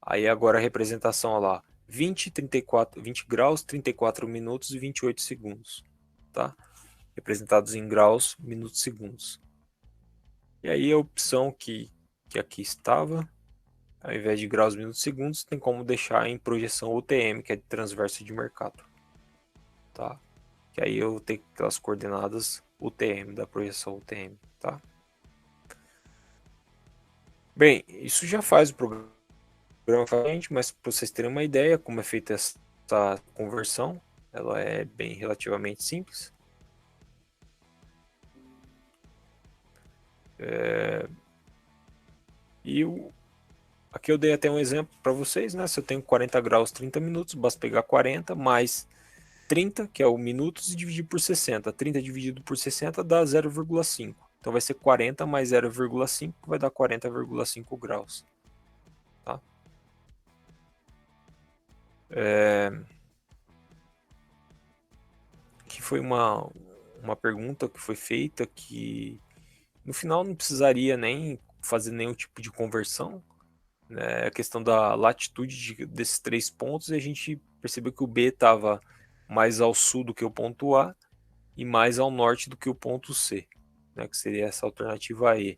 Aí agora a representação, ó lá, 20 graus, 34 minutos e 28 segundos, tá? Representados em graus, minutos e segundos. E aí a opção que aqui estava, ao invés de graus, minutos e segundos, tem como deixar em projeção UTM, que é de transverso de mercado, tá? Que aí eu tenho aquelas coordenadas UTM, da projeção UTM, tá? Bem, isso já faz o programa frente, mas para vocês terem uma ideia como é feita essa conversão, ela é bem relativamente simples. Aqui eu dei até um exemplo para vocês, né? Se eu tenho 40 graus, 30 minutos, basta pegar 40 mais 30, que é o minutos, e dividir por 60. 30 dividido por 60 dá 0,5. Então vai ser 40 mais 0,5, que vai dar 40,5 graus. Tá? Aqui foi uma pergunta que foi feita que no final não precisaria nem fazer nenhum tipo de conversão, né? A questão da latitude desses 3 pontos, e a gente percebeu que o B estava mais ao sul do que o ponto A e mais ao norte do que o ponto C, né? Que seria essa alternativa E.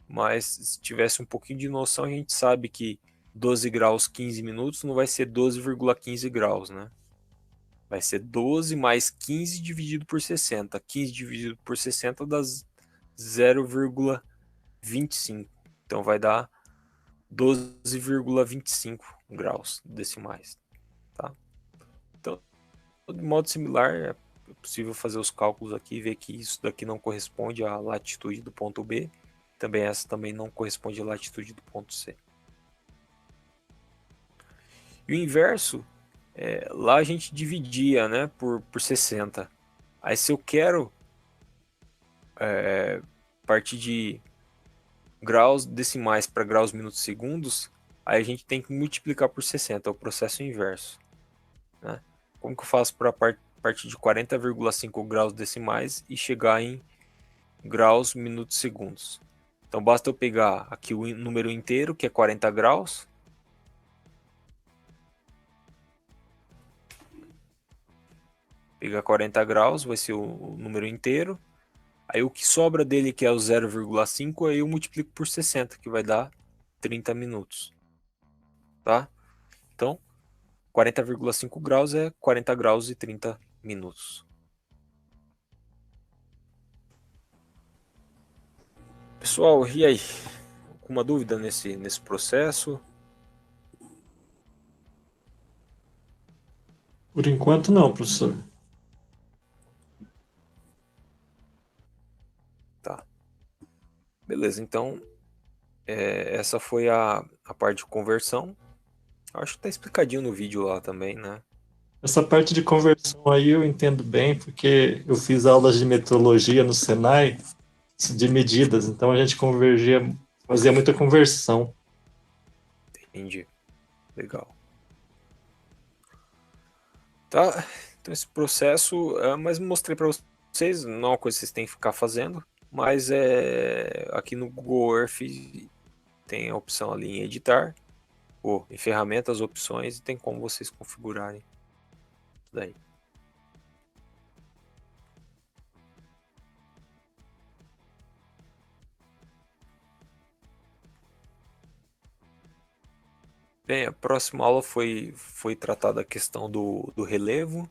Mas se tivesse um pouquinho de noção, a gente sabe que 12 graus 15 minutos não vai ser 12,15 graus, né? Vai ser 12 mais 15 dividido por 60. 15 dividido por 60 dá 0,25. Então vai dar 12,25 graus decimais. Tá? Então, de modo similar, é possível fazer os cálculos aqui e ver que isso daqui não corresponde à latitude do ponto B. Também essa também não corresponde à latitude do ponto C. E o inverso, lá a gente dividia, né, por 60. Aí se eu quero partir de graus decimais para graus, minutos, segundos, aí a gente tem que multiplicar por 60, é o processo inverso. Né? Como que eu faço para partir de 40,5 graus decimais e chegar em graus, minutos, segundos? Então basta eu pegar aqui o número inteiro, que é 40 graus, pegar 40 graus, vai ser o número inteiro. Aí o que sobra dele, que é o 0,5, aí eu multiplico por 60, que vai dar 30 minutos. Tá? Então, 40,5 graus é 40 graus e 30 minutos. Pessoal, e aí? Alguma dúvida nesse processo? Por enquanto não, professor. Tá. Beleza, então essa foi a parte de conversão. Acho que tá explicadinho no vídeo lá também, né? Essa parte de conversão aí eu entendo bem, porque eu fiz aulas de metrologia no Senai, de medidas, então a gente fazia muita conversão. Entendi. Legal. Tá, então esse processo, mas mostrei para vocês, não é uma coisa que vocês têm que ficar fazendo, mas aqui no Google Earth tem a opção ali em editar, ou em ferramentas, opções, e tem como vocês configurarem isso daí. Bem, a próxima aula foi tratada a questão do relevo,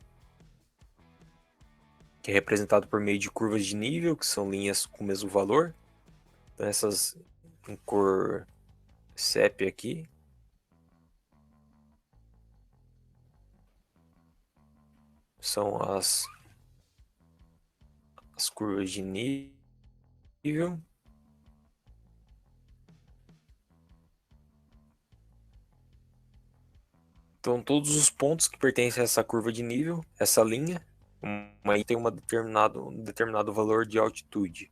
que é representado por meio de curvas de nível, que são linhas com o mesmo valor. Então essas em cor sépia aqui. São as curvas de nível. Então todos os pontos que pertencem a essa curva de nível, essa linha, aí tem um determinado valor de altitude.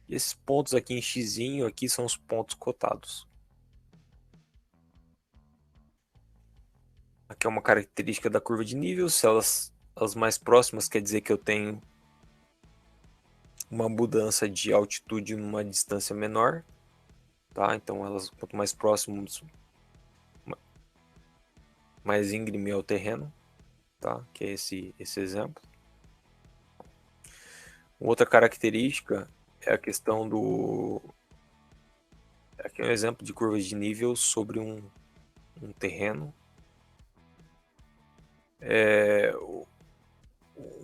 E esses pontos aqui em xizinho aqui são os pontos cotados. Aqui é uma característica da curva de nível, se as mais próximas quer dizer que eu tenho uma mudança de altitude numa distância menor, tá? Então elas quanto mais próximos, mais íngreme é o terreno, tá? Que é esse exemplo. Outra característica é a questão do... Aqui é um exemplo de curvas de nível sobre um terreno.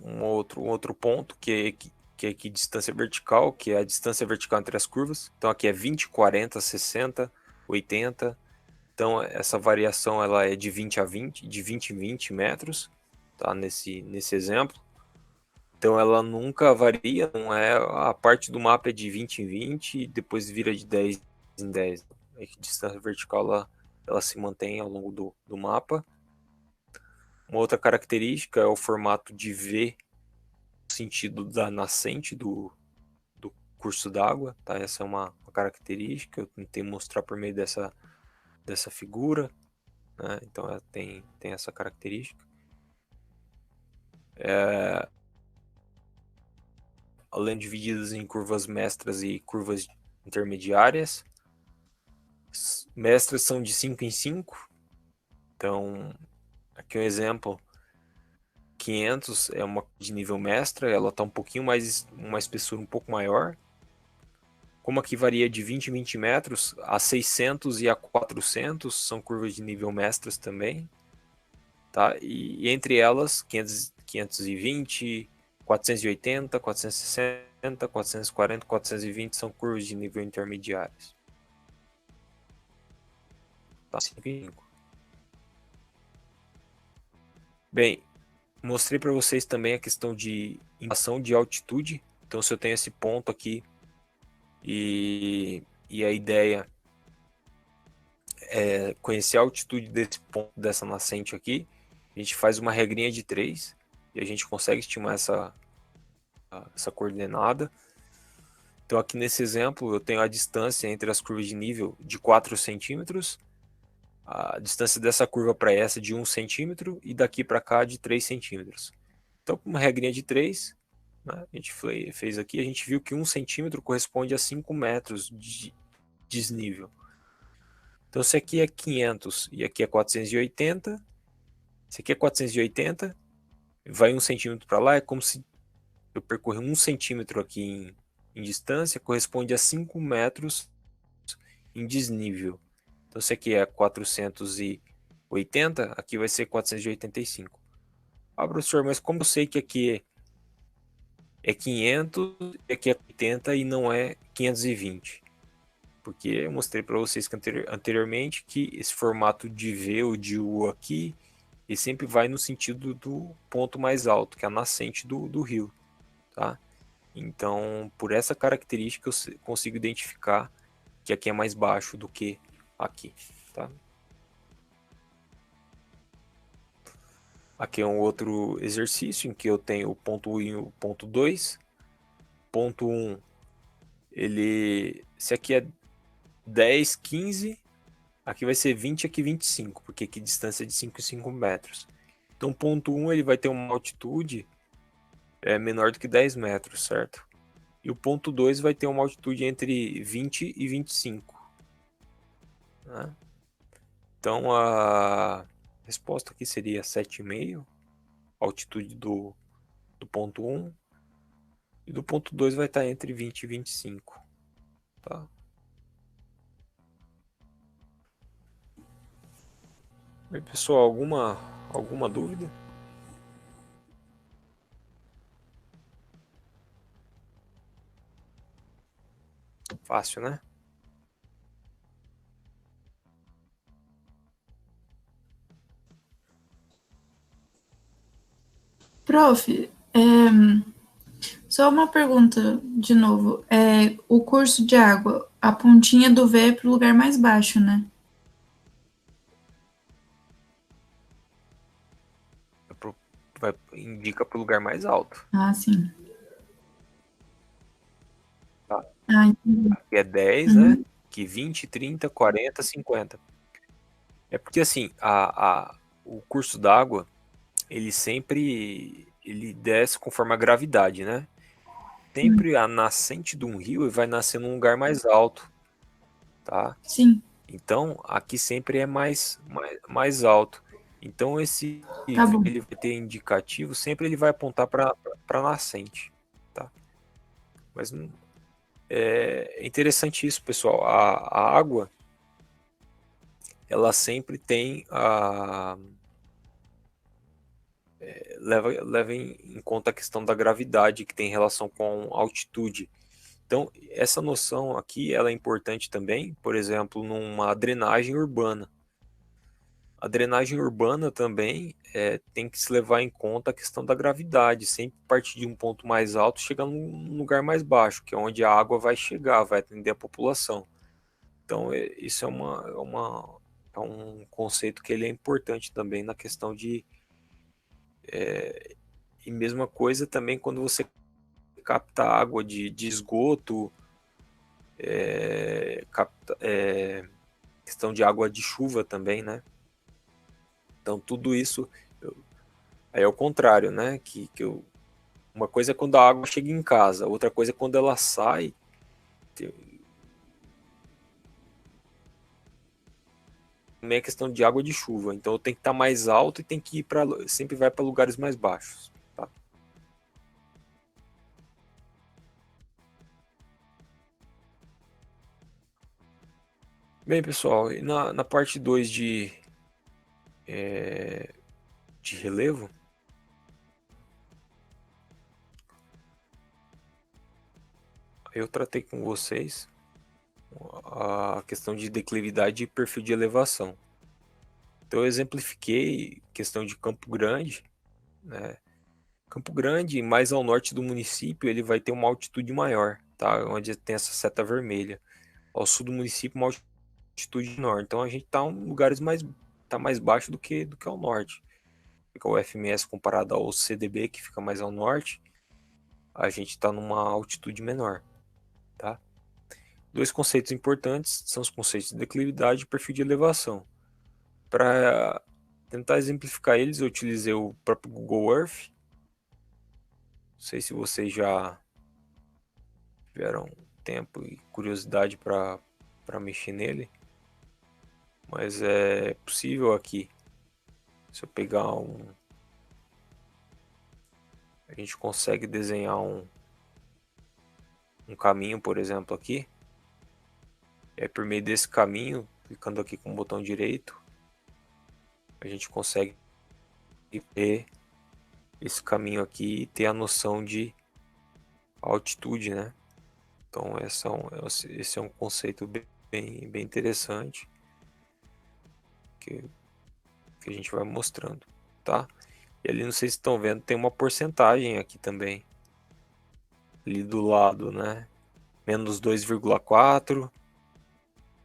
Um outro ponto que é aqui distância vertical, que é a distância vertical entre as curvas. Então aqui é 20, 40, 60, 80. Então essa variação ela é de 20 a 20, de 20 em 20 metros, tá? Nesse exemplo. Então ela nunca varia, não é a parte do mapa é de 20 em 20 e depois vira de 10 em 10. A distância vertical ela se mantém ao longo do mapa. Uma outra característica é o formato de V, no sentido da nascente do curso d'água, tá? Essa é uma característica, eu tentei mostrar por meio dessa figura, né? Então ela tem essa característica. Além de divididas em curvas mestras e curvas intermediárias. As mestras são de 5 em 5. Então, aqui um exemplo. 500 é uma de nível mestra, ela está um pouquinho mais, uma espessura um pouco maior. Como aqui varia de 20 em 20 metros, a 600 e a 400 são curvas de nível mestras também. Tá? E entre elas, 520, 480, 460, 440, 420 são curvas de nível intermediários. Tá? 5 em 5. Bem, mostrei para vocês também a questão de indicação de altitude. Então, se eu tenho esse ponto aqui e a ideia é conhecer a altitude desse ponto, dessa nascente aqui, a gente faz uma regrinha de 3 e a gente consegue estimar essa coordenada. Então, aqui nesse exemplo, eu tenho a distância entre as curvas de nível de 4 centímetros. A distância dessa curva para essa é de 1 centímetro e daqui para cá de 3 centímetros. Então, com uma regrinha de 3, né, a gente fez aqui, a gente viu que 1 centímetro corresponde a 5 metros de desnível. Então, se aqui é 500 e aqui é 480, se aqui é 480, vai 1 centímetro para lá, é como se eu percorrer 1 centímetro aqui em distância, corresponde a 5 metros em desnível. Então, se aqui é 480, aqui vai ser 485. Ah, professor, mas como eu sei que aqui é 500 e aqui é 80 e não é 520? Porque eu mostrei para vocês que anteriormente que esse formato de V ou de U aqui, ele sempre vai no sentido do ponto mais alto, que é a nascente do rio. Tá? Então, por essa característica, eu consigo identificar que aqui é mais baixo do que aqui, tá? Aqui é um outro exercício em que eu tenho o ponto 1 e o ponto 2. Ponto 1, se aqui é 10, 15, aqui vai ser 20, aqui 25, porque aqui a distância é de 5 em 5 metros. Então, ponto 1 ele vai ter uma altitude menor do que 10 metros, certo? E o ponto 2 vai ter uma altitude entre 20 e 25. Né? Então, a resposta aqui seria 7,5, altitude do ponto 1. E do ponto 2 vai estar entre 20 e 25. Tá? Bem, pessoal, alguma dúvida? Fácil, né? Prof, só uma pergunta de novo. O curso de água, a pontinha do V é para o lugar mais baixo, né? Indica para o lugar mais alto. Ah, sim. Tá. Ah, entendi. Aqui é 10, Uhum. né? Que 20, 30, 40, 50. É porque assim, o curso d'água, ele desce conforme a gravidade, né? Sempre a nascente de um rio vai nascer num lugar mais alto, tá? Sim, Então, aqui sempre é mais alto. Então, esse tá bom. ele vai ter indicativo, sempre ele vai apontar para nascente, tá? Mas é interessante isso, pessoal. A água, ela sempre tem leva em conta a questão da gravidade que tem relação com altitude. Então, essa noção aqui, ela é importante também, por exemplo, numa drenagem urbana. A drenagem urbana também tem que se levar em conta a questão da gravidade, sempre partir de um ponto mais alto, chegar num lugar mais baixo, que é onde a água vai chegar, vai atender a população. Então, isso é um conceito que ele é importante também na questão de... E mesma coisa também quando você capta água de esgoto, questão de água de chuva também, né? Então, tudo isso... Aí é o contrário, né? Uma coisa é quando a água chega em casa, outra coisa é quando ela sai. Também é questão de água de chuva. Então tem que estar mais alto e tem que sempre vai para lugares mais baixos. Tá? Bem, pessoal, e na parte 2 de relevo, eu tratei com vocês a questão de declividade e perfil de elevação. Então eu exemplifiquei questão de Campo Grande, né? Campo Grande, mais ao norte do município, ele vai ter uma altitude maior, tá? Onde tem essa seta vermelha. Ao sul do município, uma altitude menor. Então a gente está em lugares mais baixo do que ao norte. Fica o FMS comparado ao CDB, que fica mais ao norte, a gente está numa altitude menor, tá? Dois conceitos importantes são os conceitos de declividade e perfil de elevação. Para tentar exemplificar eles, eu utilizei o próprio Google Earth. Não sei se vocês já tiveram tempo e curiosidade para mexer nele, mas é possível aqui. Se eu pegar a gente consegue desenhar um caminho, por exemplo, aqui. E aí, por meio desse caminho, clicando aqui com o botão direito, a gente consegue ter esse caminho aqui e ter a noção de altitude, né? Então esse é um conceito bem interessante que a gente vai mostrando, tá? E ali, não sei se estão vendo, tem uma porcentagem aqui também. ali do lado, né? Menos 2,4.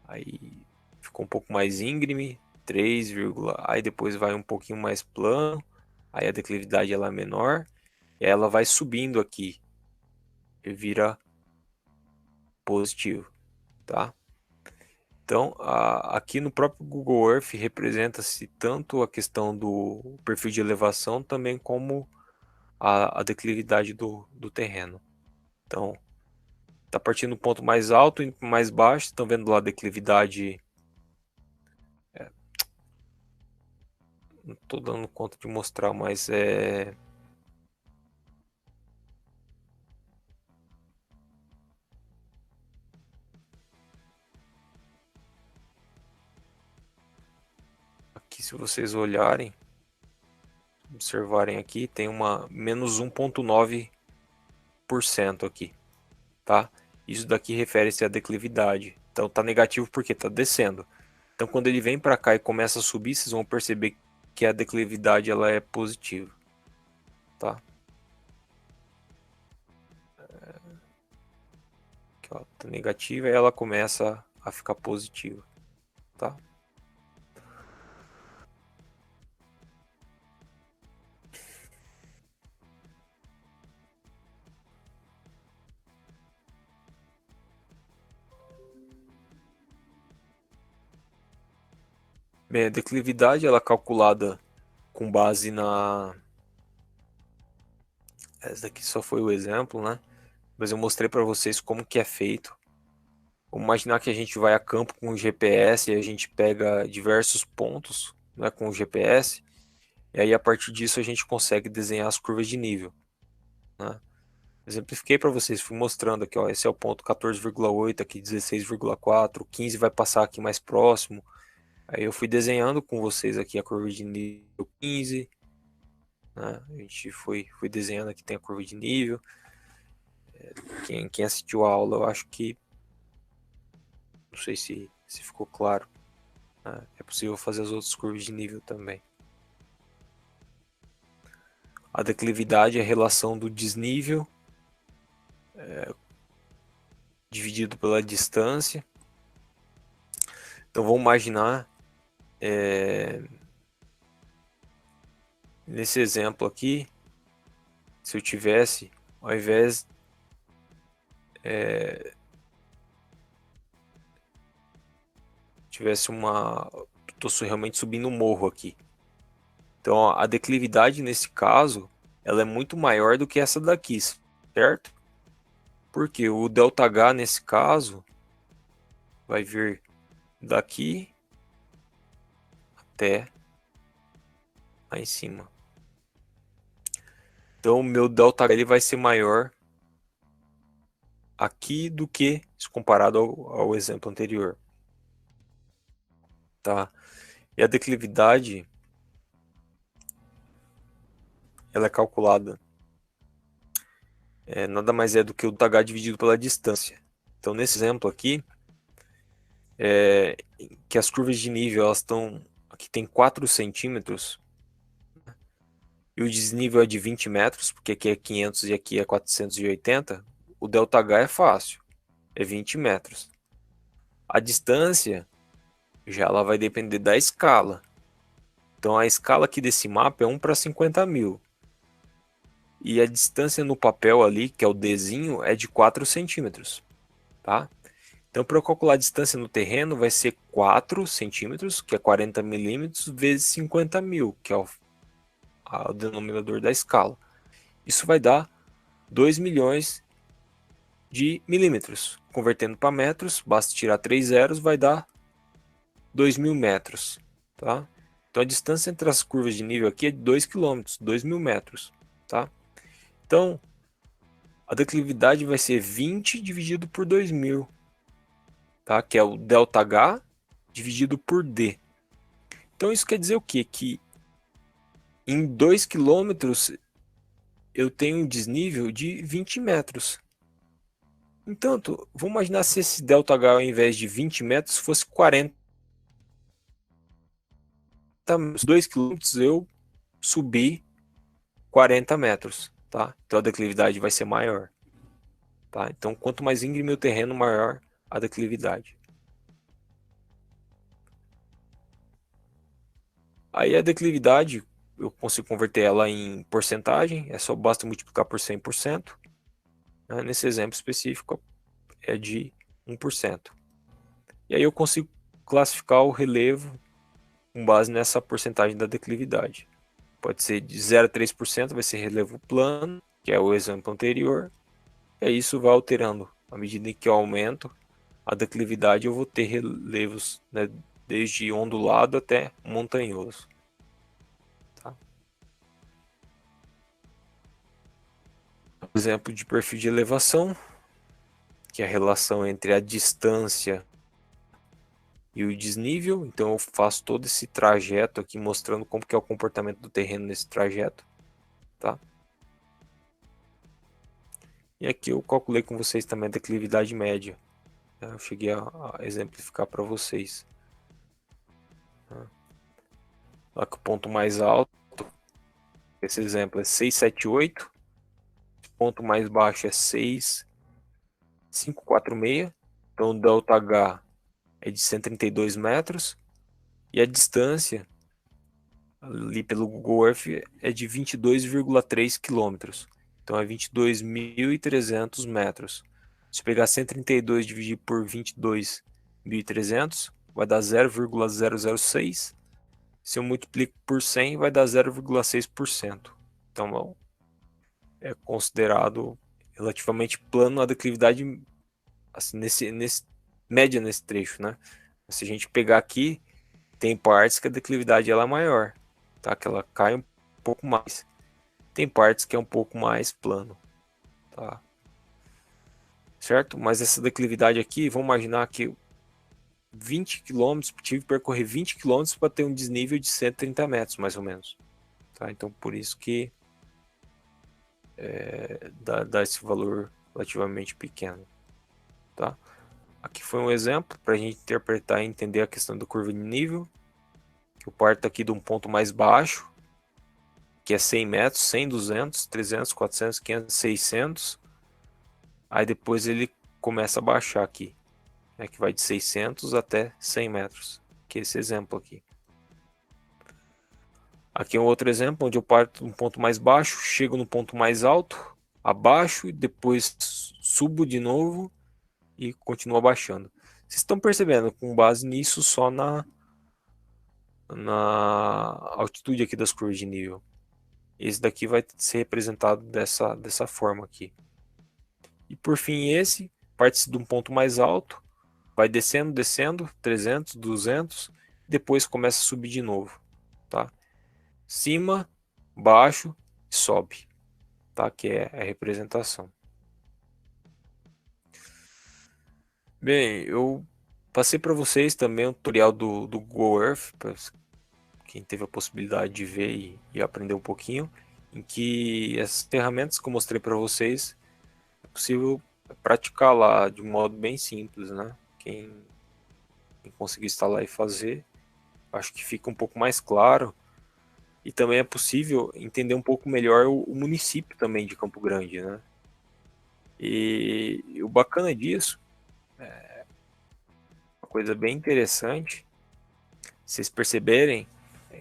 Aí ficou um pouco mais íngreme. 3, aí depois vai um pouquinho mais plano. Aí a declividade ela é menor. E aí ela vai subindo aqui. E vira positivo, tá? Então, aqui no próprio Google Earth representa-se tanto a questão do perfil de elevação, também como a declividade do terreno. Então, está partindo do ponto mais alto e mais baixo. Estão vendo lá a declividade. Não estou dando conta de mostrar, mas é... Aqui, se vocês olharem, observarem aqui, tem uma menos 1,9% aqui, tá? Isso daqui refere-se à declividade. Então tá negativo porque tá descendo. Então quando ele vem para cá e começa a subir, vocês vão perceber que a declividade ela é positiva, tá? Aqui, ó, tá negativa e ela começa a ficar positiva, tá? Bem, a declividade ela é calculada com base na... Essa daqui só foi o exemplo, né? Mas eu mostrei para vocês como que é feito. Vamos imaginar que a gente vai a campo com o GPS e a gente pega diversos pontos, né, com o GPS. E aí a partir disso a gente consegue desenhar as curvas de nível, né? Exemplifiquei para vocês, fui mostrando aqui, ó, esse é o ponto 14,8, aqui 16,4, 15 vai passar aqui mais próximo. Aí eu fui desenhando com vocês aqui a curva de nível 15, né? A gente foi desenhando aqui, tem a curva de nível. Quem assistiu a aula, eu acho que, não sei se ficou claro, né? É possível fazer as outras curvas de nível também. A declividade é a relação do desnível dividido pela distância. Então vamos imaginar nesse exemplo aqui, se eu tivesse, ao invés tivesse estou realmente subindo um morro aqui. Então ó, a declividade nesse caso, ela é muito maior do que essa daqui, certo? Porque o ΔH nesse caso vai vir daqui até lá em cima. Então o meu ΔH ele vai ser maior aqui do que se comparado ao exemplo anterior, tá? E a declividade ela é calculada nada mais é do que o ΔH dividido pela distância. Então nesse exemplo aqui que as curvas de nível elas estão aqui tem 4 centímetros e o desnível é de 20 metros, porque aqui é 500 e aqui é 480, o ΔH é fácil, é 20 metros. A distância já ela vai depender da escala. Então a escala aqui desse mapa é 1 para 50 mil. E a distância no papel ali, que é o Dzinho, é de 4 centímetros. Tá? Então para eu calcular a distância no terreno vai ser 4 centímetros, que é 40 milímetros, vezes 50 mil, que é o denominador da escala. Isso vai dar 2 milhões de milímetros. Convertendo para metros, basta tirar 3 zeros, vai dar 2.000 metros. Tá? Então a distância entre as curvas de nível aqui é de 2 km, 2.000 metros. Tá? Então a declividade vai ser 20 dividido por 2.000. Tá? Que é o ΔH dividido por D. Então isso quer dizer o quê? Que em 2 km eu tenho um desnível de 20 metros. Então, vamos imaginar se esse ΔH ao invés de 20 metros fosse 40 metros. 2 km eu subi 40 metros. Tá? Então a declividade vai ser maior. Tá? Então, quanto mais íngreme o terreno, maior a declividade. Aí a declividade, eu consigo converter ela em porcentagem, basta multiplicar por 100%. Né? Nesse exemplo específico, é de 1%. E aí eu consigo classificar o relevo com base nessa porcentagem da declividade. Pode ser de 0 a 3%, vai ser relevo plano, que é o exemplo anterior. E aí isso vai alterando. À medida em que eu aumento a declividade, eu vou ter relevos, né, desde ondulado até montanhoso. Tá? Exemplo de perfil de elevação, que é a relação entre a distância e o desnível. Então eu faço todo esse trajeto aqui mostrando como que é o comportamento do terreno nesse trajeto, tá? E aqui eu calculei com vocês também a declividade média. Eu cheguei a exemplificar para vocês. Lá que o ponto mais alto, esse exemplo é 678, o ponto mais baixo é 6,546, então o ΔH é de 132 metros, e a distância ali pelo Google Earth é de 22,3 quilômetros, então é 22.300 metros. Se pegar 132 e dividir por 22.300, vai dar 0,006. Se eu multiplico por 100, vai dar 0,6%. Então é considerado relativamente plano a declividade assim, média nesse trecho, né? Se a gente pegar aqui, tem partes que a declividade ela é maior, tá? Que ela cai um pouco mais. Tem partes que é um pouco mais plano, tá? Certo? Mas essa declividade aqui, vamos imaginar que 20 km, tive que percorrer 20 km para ter um desnível de 130 metros, mais ou menos. Tá? Então, por isso que dá esse valor relativamente pequeno. Tá? Aqui foi um exemplo para a gente interpretar e entender a questão da curva de nível. Eu parto aqui de um ponto mais baixo, que é 100 metros, 100, 200, 300, 400, 500, 600. Aí depois ele começa a baixar aqui, né, que vai de 600 até 100 metros, que é esse exemplo aqui. Aqui é um outro exemplo, onde eu parto de um ponto mais baixo, chego no ponto mais alto, abaixo, e depois subo de novo e continuo abaixando. Vocês estão percebendo, com base nisso, só na altitude aqui das curvas de nível. Esse daqui vai ser representado dessa forma aqui. E por fim esse, parte-se de um ponto mais alto, vai descendo, 300, 200, depois começa a subir de novo, tá? Cima, baixo, sobe, tá? Que é a representação. Bem, eu passei para vocês também o tutorial do Google Earth, para quem teve a possibilidade de ver e aprender um pouquinho, em que essas ferramentas que eu mostrei para vocês é possível praticar lá de um modo bem simples, né? Quem conseguir instalar e fazer, acho que fica um pouco mais claro. E também é possível entender um pouco melhor o município também de Campo Grande, né? E o bacana disso, uma coisa bem interessante, vocês perceberem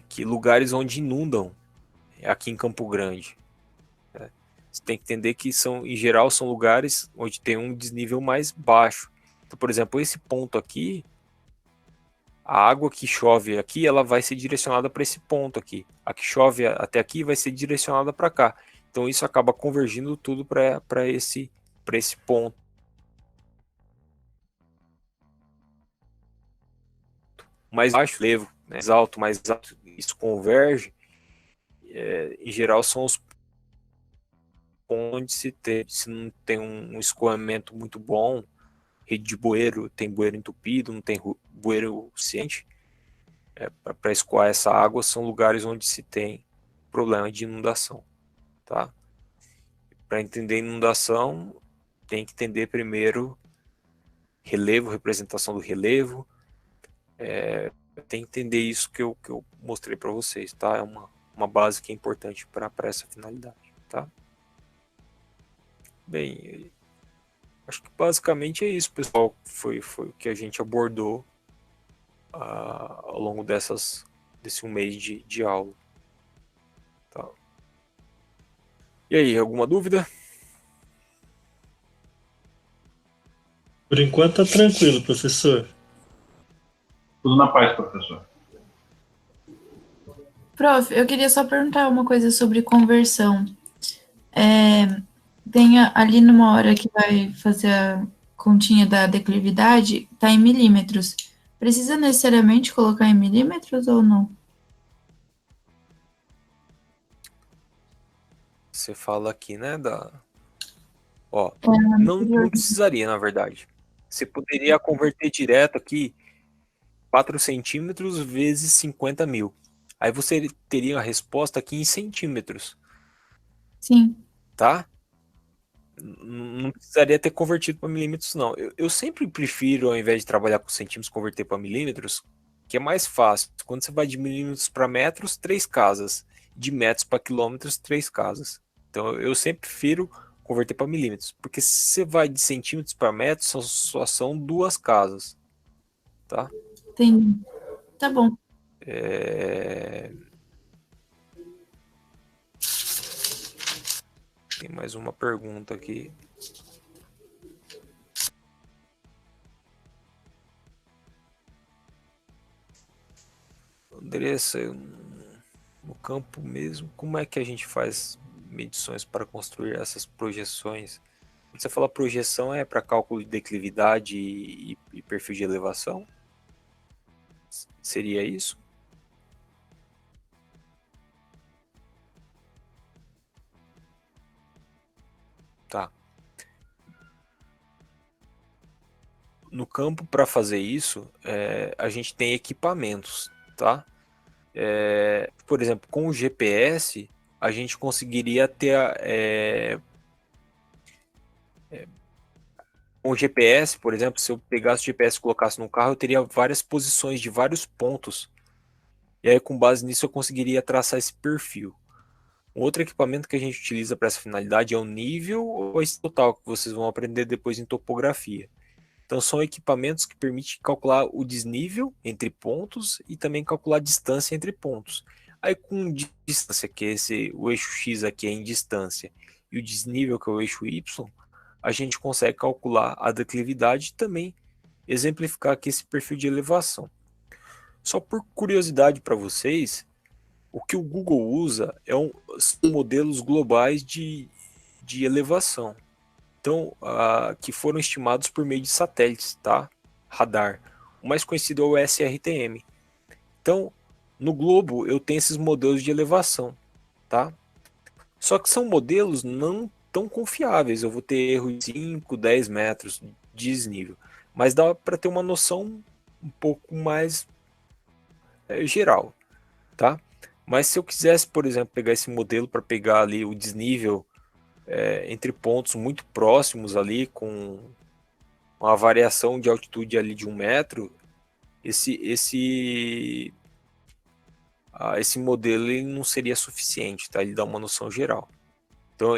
que lugares onde inundam aqui em Campo Grande, né? Você tem que entender que em geral são lugares onde tem um desnível mais baixo. Então, por exemplo, esse ponto aqui, a água que chove aqui, ela vai ser direcionada para esse ponto aqui. A que chove até aqui vai ser direcionada para cá. Então isso acaba convergindo tudo para esse ponto. Mais baixo, levo, né? Mais alto, isso converge. Em geral são os pontos se não tem um escoamento muito bom, rede de bueiro, tem bueiro entupido, não tem bueiro suficiente. Para escoar essa água, são lugares onde se tem problema de inundação, tá? Para entender inundação, tem que entender primeiro relevo, representação do relevo. Tem que entender isso que eu mostrei para vocês, tá? É uma base que é importante para essa finalidade, tá? Bem, Acho que basicamente é isso, pessoal. Foi o que a gente abordou ao longo desse um mês de aula. Tá. E aí, alguma dúvida? Por enquanto tá tranquilo, professor. Tudo na paz, professor. Prof, eu queria só perguntar uma coisa sobre conversão. Tem ali numa hora que vai fazer a continha da declividade, tá em milímetros. Precisa necessariamente colocar em milímetros ou não? Você fala aqui, né, Ó, não precisaria, na verdade. Você poderia converter direto aqui 4 centímetros vezes 50 mil. Aí você teria a resposta aqui em centímetros, Sim. tá? Não precisaria ter convertido para milímetros, não. Eu sempre prefiro, ao invés de trabalhar com centímetros, converter para milímetros, que é mais fácil. Quando você vai de milímetros para metros, 3 casas. De metros para quilômetros, 3 casas. Então eu sempre prefiro converter para milímetros, porque se você vai de centímetros para metros, só são 2 casas, tá? Entendi. Tá bom. Tem mais uma pergunta aqui. Andressa, no campo mesmo, como é que a gente faz medições para construir essas projeções? Quando você fala projeção, é para cálculo de declividade e perfil de elevação? Seria isso? Tá. No campo, para fazer isso, a gente tem equipamentos, tá? Por exemplo, com o GPS, a gente conseguiria ter com o GPS, por exemplo, se eu pegasse o GPS e colocasse no carro, eu teria várias posições de vários pontos. E aí, com base nisso, eu conseguiria traçar esse perfil. Um outro equipamento que a gente utiliza para essa finalidade é o nível ou esse total, que vocês vão aprender depois em topografia. Então, são equipamentos que permitem calcular o desnível entre pontos e também calcular a distância entre pontos. Aí, com distância, que é o eixo X aqui é em distância, e o desnível, que é o eixo Y, a gente consegue calcular a declividade e também exemplificar aqui esse perfil de elevação. Só por curiosidade para vocês, o que o Google usa são modelos globais de elevação. Então, que foram estimados por meio de satélites, tá? Radar. O mais conhecido é o SRTM. Então, no globo eu tenho esses modelos de elevação, tá? Só que são modelos não tão confiáveis. Eu vou ter erro de 5, 10 metros de desnível. Mas dá para ter uma noção um pouco mais geral, tá? Mas se eu quisesse, por exemplo, pegar esse modelo para pegar ali o desnível entre pontos muito próximos ali, com uma variação de altitude ali de 1 metro, esse modelo ele não seria suficiente, tá? Ele dá uma noção geral. Então,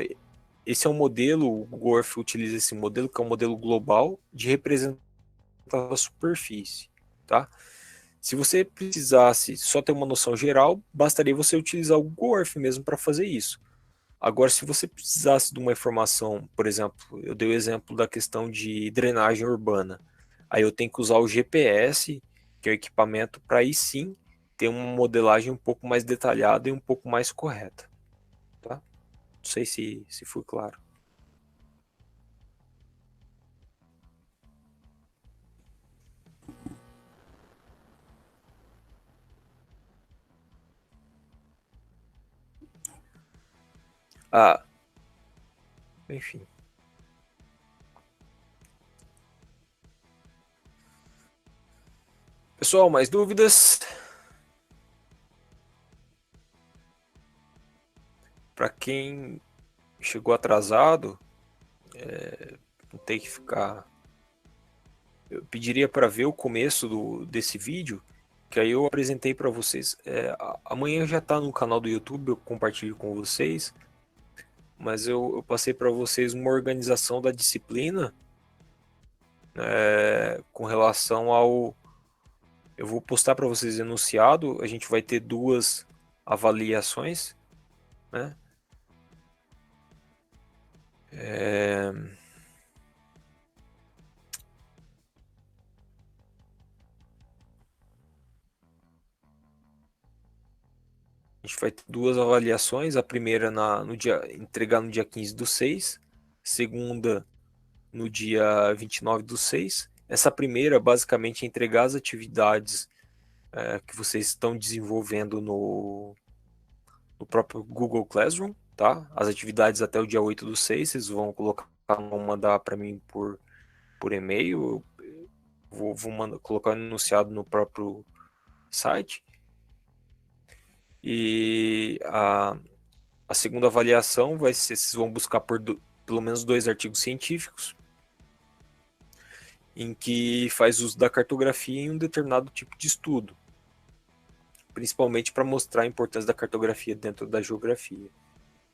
esse é um modelo, o Google Earth utiliza esse modelo, que é um modelo global de representação da superfície, tá? Se você precisasse só ter uma noção geral, bastaria você utilizar o Google Earth mesmo para fazer isso. Agora, se você precisasse de uma informação, por exemplo, eu dei o exemplo da questão de drenagem urbana, aí eu tenho que usar o GPS, que é o equipamento, para aí sim ter uma modelagem um pouco mais detalhada e um pouco mais correta. Tá? Não sei se foi claro. Enfim. Pessoal, mais dúvidas? Para quem chegou atrasado, não tem que ficar. Eu pediria para ver o começo desse vídeo, que aí eu apresentei para vocês. Amanhã já está no canal do YouTube, eu compartilho com vocês. Mas eu passei para vocês uma organização da disciplina com relação ao... Eu vou postar para vocês enunciado, a gente vai ter 2 avaliações, né? A gente vai ter 2 avaliações, a primeira entregar no dia 15/6, segunda no dia 29/6. Essa primeira, basicamente, é entregar as atividades que vocês estão desenvolvendo no próprio Google Classroom, tá? As atividades até o dia 8/6, vocês vão mandar para mim por e-mail, vou colocar enunciado no próprio site. E a segunda avaliação vai ser, vocês vão buscar por pelo menos 2 artigos científicos em que faz uso da cartografia em um determinado tipo de estudo, principalmente para mostrar a importância da cartografia dentro da geografia,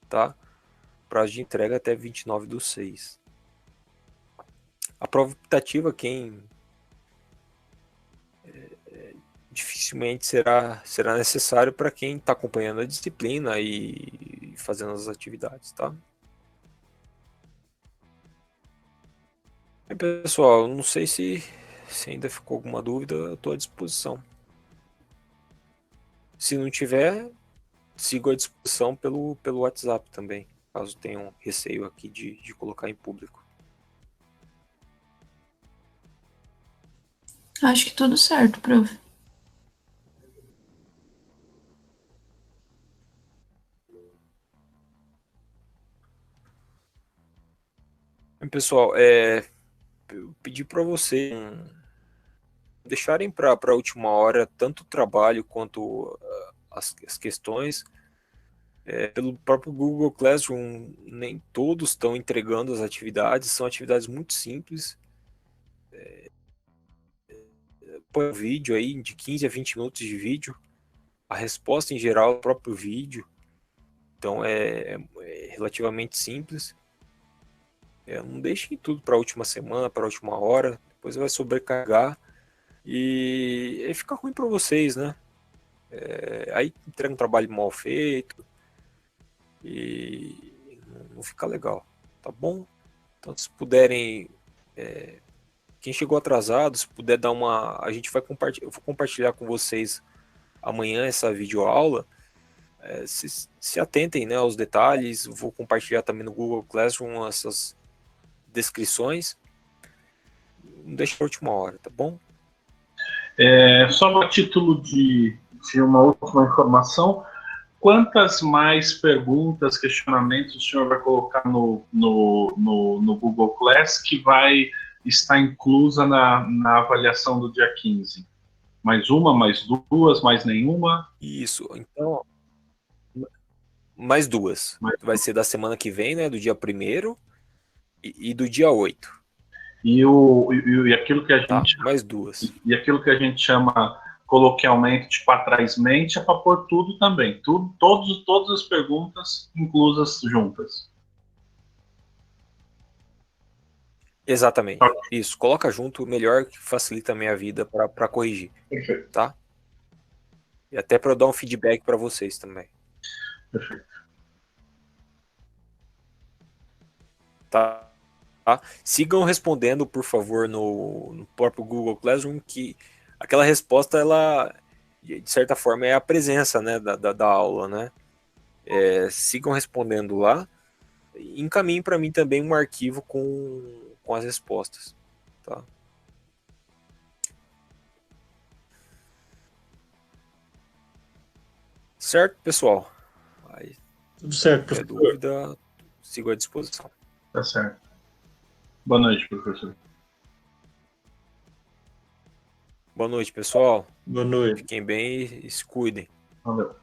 tá? Prazo de entrega até 29/6. A prova optativa, dificilmente será necessário para quem está acompanhando a disciplina e fazendo as atividades, tá? Bem, pessoal, não sei se ainda ficou alguma dúvida, eu estou à disposição. Se não tiver, sigo à disposição pelo WhatsApp também, caso tenham receio aqui de colocar em público. Acho que tudo certo, prof. Bem, pessoal, eu pedi para vocês deixarem para a última hora tanto o trabalho quanto as questões. Pelo próprio Google Classroom, nem todos estão entregando as atividades, são atividades muito simples. Põe um vídeo aí de 15 a 20 minutos de vídeo, a resposta em geral é o próprio vídeo, então é relativamente simples. Não deixem tudo para a última semana, para a última hora, depois vai sobrecarregar e fica ruim para vocês, né? Aí entrega um trabalho mal feito e não fica legal, tá bom? Então, se puderem, quem chegou atrasado, se puder dar a gente vai compartilhar, eu vou compartilhar com vocês amanhã essa videoaula. Se atentem, né, aos detalhes, eu vou compartilhar também no Google Classroom essas descrições. Não deixe para a última hora, tá bom? Só a título de uma última informação, quantas mais perguntas, questionamentos o senhor vai colocar no Google Class que vai estar inclusa na avaliação do dia 15? Mais uma, mais 2, mais nenhuma? Isso, então, mais 2. Vai ser da semana que vem, né, do dia 1º e do dia 8. E aquilo que a gente... mais 2. E aquilo que a gente chama coloquialmente de para trás mente é para pôr tudo também. Todas as perguntas inclusas juntas. Exatamente. Isso, coloca junto, melhor, que facilita a minha vida para corrigir. Perfeito. Tá? E até para eu dar um feedback para vocês também. Perfeito. Tá? Sigam respondendo, por favor, no próprio Google Classroom, que aquela resposta, ela, de certa forma, é a presença, né, da aula, né? Sigam respondendo lá. E encaminhem para mim também um arquivo com as respostas. Tá? Certo, pessoal? Aí, Tudo certo, qualquer professor. dúvida, sigo à disposição. Tá certo. Boa noite, professor. Boa noite, pessoal. Boa noite. Fiquem bem e se cuidem. Valeu.